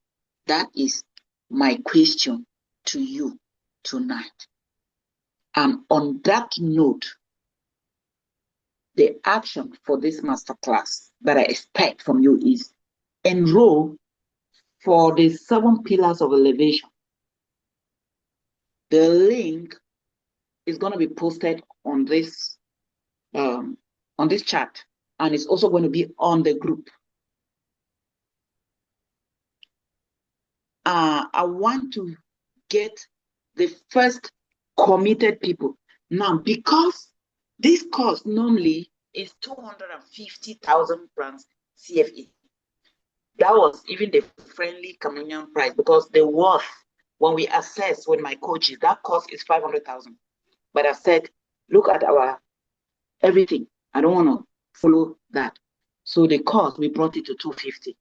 That is my question to you tonight. And on that note, the action for this masterclass that I expect from you is enroll for the 7 Pillars of Elevation. The link is going to be posted on this chat, and it's also going to be on the group. I want to get the first committed people now, because this course normally is 250,000 francs CFA. That was even the friendly Cameroonian price, because the worth, when we assess with my coaches, that cost is 500,000. But I said, look at our everything. I don't want to follow that. So the cost, we brought it to 250.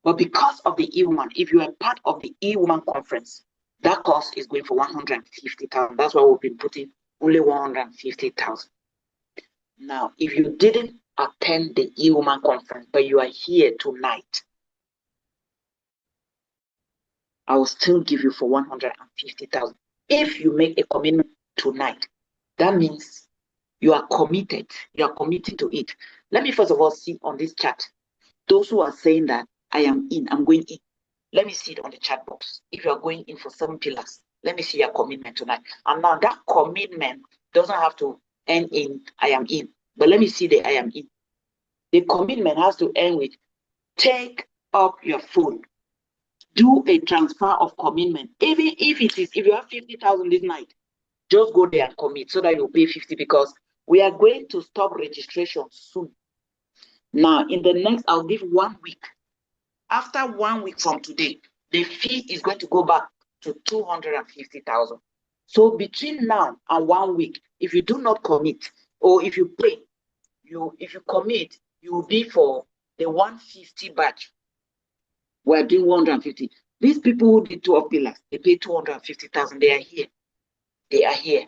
But because of the E-Woman, if you are part of the E-Woman conference, that cost is going for 150,000. That's why we've been putting only 150,000. Now, if you didn't attend the E-Woman conference, but you are here tonight, I will still give you for 150,000. If you make a commitment tonight, that means you are committed. You are committing to it. Let me first of all see on this chat those who are saying that I am in, I'm going in. Let me see it on the chat box. If you are going in for 7 pillars, let me see your commitment tonight. And now that commitment doesn't have to end in I am in, but let me see the I am in. The commitment has to end with take up your phone, do a transfer of commitment. Even if you have 50,000 this night, just go there and commit so that you'll pay 50, because we are going to stop registration soon. Now, in the next, I'll give 1 week. After 1 week from today, the fee is going to go back to 250,000. So between now and 1 week, if you do not commit, or if you pay, if you commit, you will be for the 150 batch. We're doing 150. These people who did 12 pillars, they pay 250,000. They are here. They are here.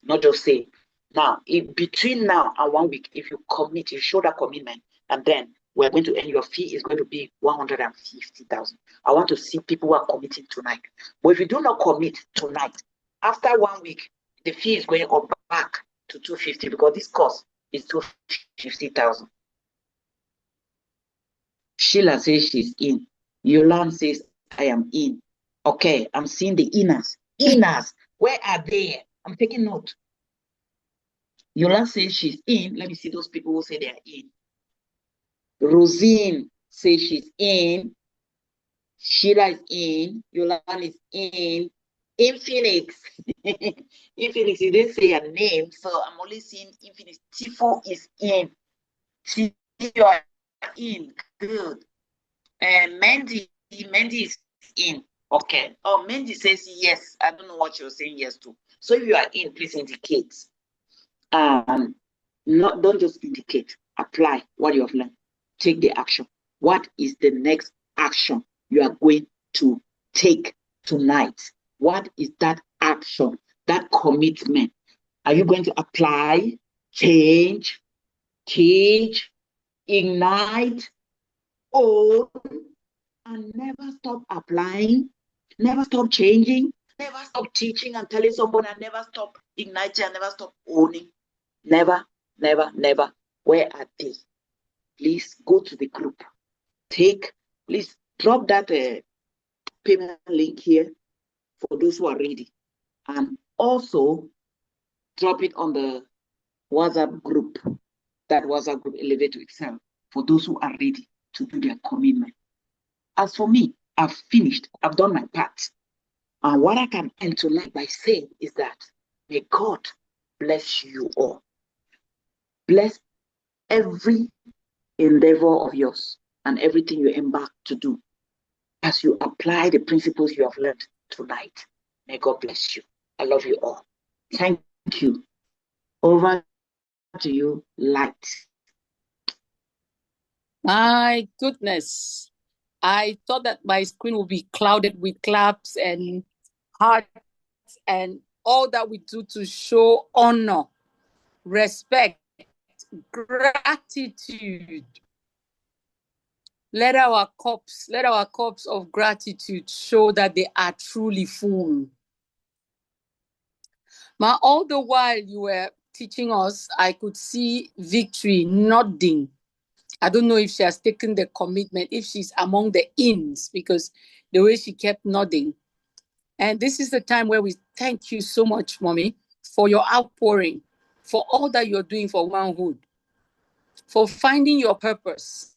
Not just say. Now, if between now and 1 week, if you commit, you show that commitment, and then we're going to end your fee is going to be 150,000. I want to see people who are committing tonight. But if you do not commit tonight, after 1 week, the fee is going up back to 250, because this cost is 250,000. Sheila says she's in. Yolan says I am in. Okay, I'm seeing the inners. Inners, where are they? I'm taking note. Yola says she's in. Let me see those people who say they're in. Rosine says she's in. Sheila is in. Yolan is in. Infinix. Infinix, you didn't say a name, so I'm only seeing Infinix. Tifo is in. You are in. Good. And Mandy is in. Okay. Oh, Mandy says yes. I don't know what you're saying yes to. So if you are in, please indicate. Don't just indicate. Apply what you have learned. Take the action. What is the next action you are going to take tonight? What is that action, that commitment? Are you going to apply, change, teach, ignite, own, and never stop applying, never stop changing, never stop teaching and telling someone, and never stop igniting, and never stop owning? Never, never, never. Where are they? Please go to the group. Please drop that payment link here for those who are ready. And also drop it on the WhatsApp group, that WhatsApp group, Elevate to Excel, for those who are ready to do their commitment. As for me, I've finished. I've done my part. And what I can end tonight by saying is that may God bless you all. Bless every endeavor of yours and everything you embark to do as you apply the principles you have learned tonight. May God bless you. I love you all. Thank you. Over to you, Light. My goodness. I thought that my screen would be clouded with claps and hearts and all that we do to show honor, respect, gratitude. Let our cups of gratitude show that they are truly full. Ma, all the while you were teaching us, I could see Victory nodding. I don't know if she has taken the commitment, if she's among the ins, because the way she kept nodding. And this is the time where we thank you so much, Mommy, for your outpouring, for all that you're doing for womanhood, for finding your purpose,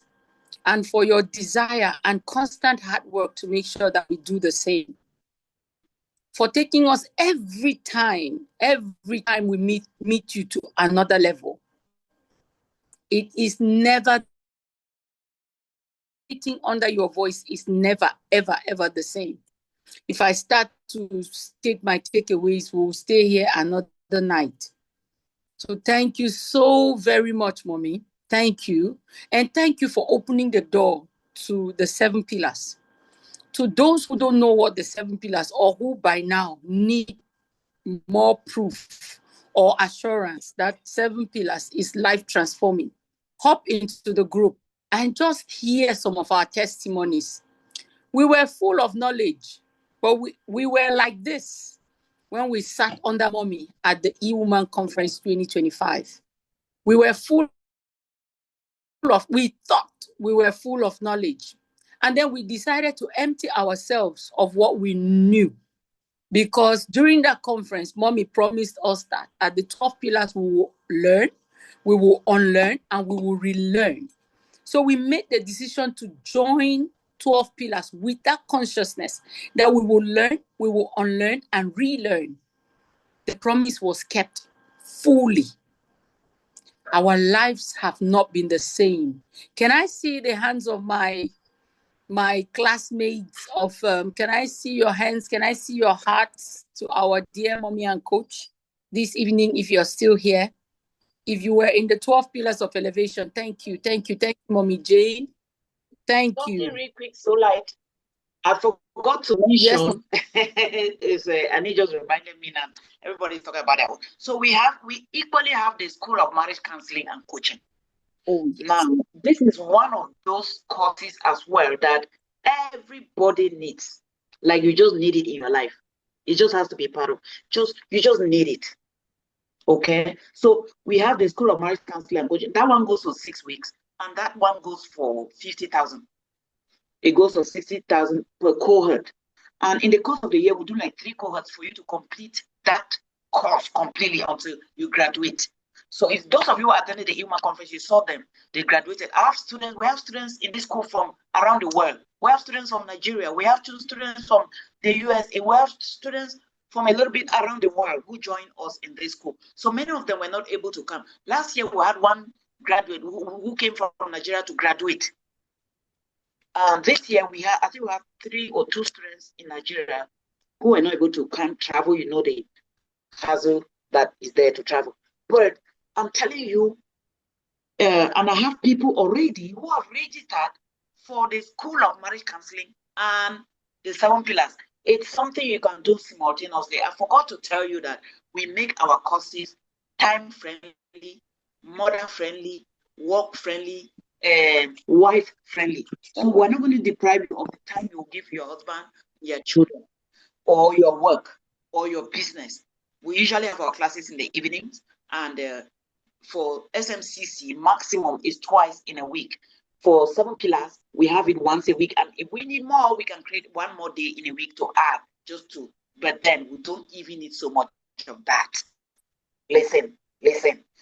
and for your desire and constant hard work to make sure that we do the same. For taking us every time we meet you to another level. It is never, sitting under your voice is never, ever, ever the same. If I start to state my takeaways, we'll stay here another night. So thank you so very much, Mommy. Thank you. And thank you for opening the door to the 7 pillars. To those who don't know what the 7 pillars, or who by now need more proof or assurance that 7 pillars is life transforming, hop into the group and just hear some of our testimonies. We were full of knowledge, but we were like this when we sat under Mommy at the E-Woman Conference 2025. We thought we were full of knowledge. And then we decided to empty ourselves of what we knew. Because during that conference, Mommy promised us that at the 12 pillars we will learn, we will unlearn, and we will relearn. So we made the decision to join 12 pillars with that consciousness that we will learn, we will unlearn, and relearn. The promise was kept fully. Our lives have not been the same. Can I see the hands of my classmates of, can I see your hands? Can I see your hearts to our dear Mommy and Coach this evening, if you're still here? If you were in the 12 pillars of elevation, thank you, Mommy Jane. Thank you. Something real quick, so Light. I forgot to mention. Yes. Annie just reminded me now. Everybody's talking about that one. So we equally have the School of Marriage Counseling and Coaching. Oh, yes. Now, this is one of those courses as well that everybody needs. Like, you just need it in your life. It just has to be part of. You just need it. Okay. So we have the School of Marriage Counseling and Coaching. That one goes for 6 weeks, and that one goes for 50,000. It goes for 60,000 per cohort. And in the course of the year, we do like 3 cohorts for you to complete that course completely until you graduate. So if those of you who attended the E-Woman Conference, you saw them, they graduated. We have students in this school from around the world. We have students from Nigeria. We have 2 students from the US. We have students from a little bit around the world who joined us in this school. So many of them were not able to come. Last year, we had one graduate who came from Nigeria to graduate. This year, I think we have 3 or 2 students in Nigeria who are not able to come travel. You know, the hassle that is there to travel. But I'm telling you, and I have people already who have registered for the School of Marriage Counseling and the 7 Pillars. It's something you can do simultaneously. I forgot to tell you that we make our courses time-friendly, mother-friendly, work-friendly, wife-friendly. So we're not going to deprive you of the time you give your husband, your children, or your work, or your business. We usually have our classes in the evenings, and for SMCC, maximum is twice in a week. For 7 Pillars, we have it once a week. And if we need more, we can create one more day in a week to add, but then we don't even need so much of that. Listen.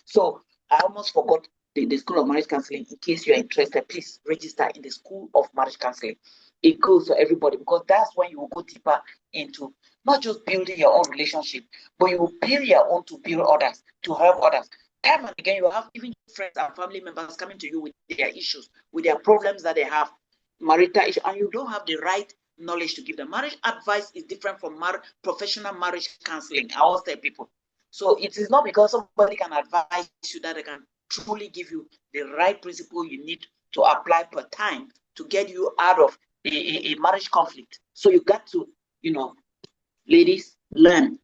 So I almost forgot the School of Marriage Counseling. In case you're interested, please register in the School of Marriage Counseling. It goes to everybody, because that's when you will go deeper into not just building your own relationship, but you will build your own to build others, to help others. Time and again, you have even friends and family members coming to you with their issues, with their problems that they have, marital issues, and you don't have the right knowledge to give them. Marriage advice is different from professional marriage counseling. I always tell people. So it is not because somebody can advise you that they can truly give you the right principle you need to apply per time to get you out of a marriage conflict. So you got to, ladies, learn,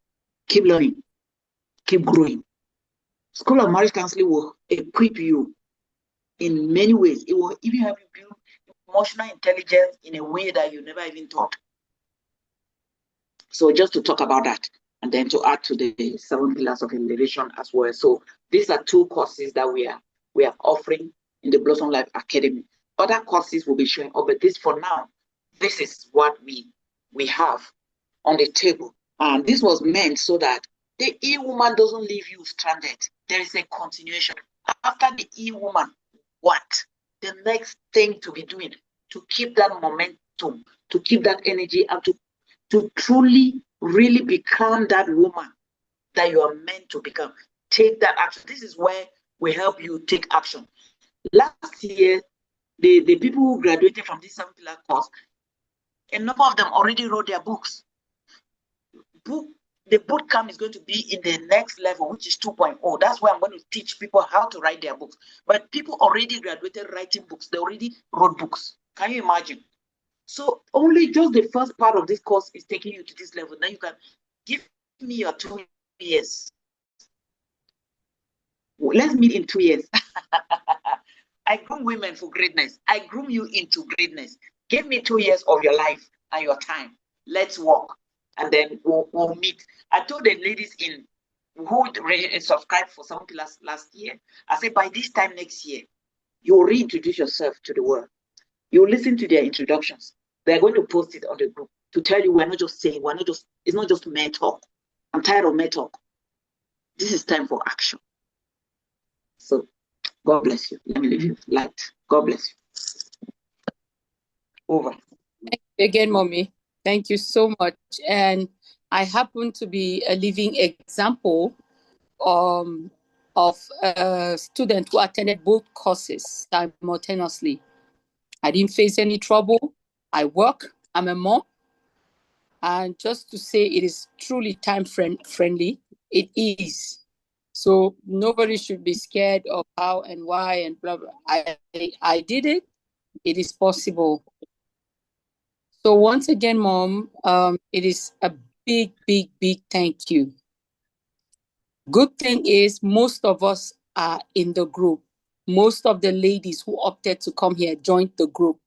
keep learning, keep growing. School of Marriage Counseling will equip you in many ways. It will even help you build emotional intelligence in a way that you never even thought. So just to talk about that, and then to add to the 7 Pillars of Elevation as well. So these are 2 courses that we are offering in the Blossom Life Academy. Other courses will be showing up, but this for now, this is what we have on the table. And this was meant so that the E-woman doesn't leave you stranded. There is a continuation. After the E-woman, what? The next thing to be doing to keep that momentum, to keep that energy, and to truly, really become that woman that you are meant to become. Take that action. This is where we help you take action. Last year, the people who graduated from this 7 Pillar course, a number of them already wrote their books. The boot camp is going to be in the next level, which is 2.0. That's where I'm going to teach people how to write their books. But people already graduated writing books. They already wrote books. Can you imagine? So only just the first part of this course is taking you to this level. Now you can give me your 2 years. Let's meet in 2 years. I groom women for greatness. I groom you into greatness. Give me 2 years of your life and your time. Let's walk. And then we'll meet. I told the ladies who subscribed for 7 Pillars last year, I said, by this time next year, you'll reintroduce yourself to the world. You'll listen to their introductions. They're going to post it on the group to tell you we're not just saying, it's not just mere talk. I'm tired of mere talk. This is time for action. So God bless you. Let me leave you light. God bless you. Over. Thank you again, Mommy. Thank you so much. And I happen to be a living example of a student who attended both courses simultaneously. I didn't face any trouble. I work. I'm a mom. And just to say it is truly time friendly, it is. So nobody should be scared of how and why and blah, blah. I did it. It is possible. So once again, Mom, it is a big, big, big thank you. Good thing is most of us are in the group. Most of the ladies who opted to come here joined the group.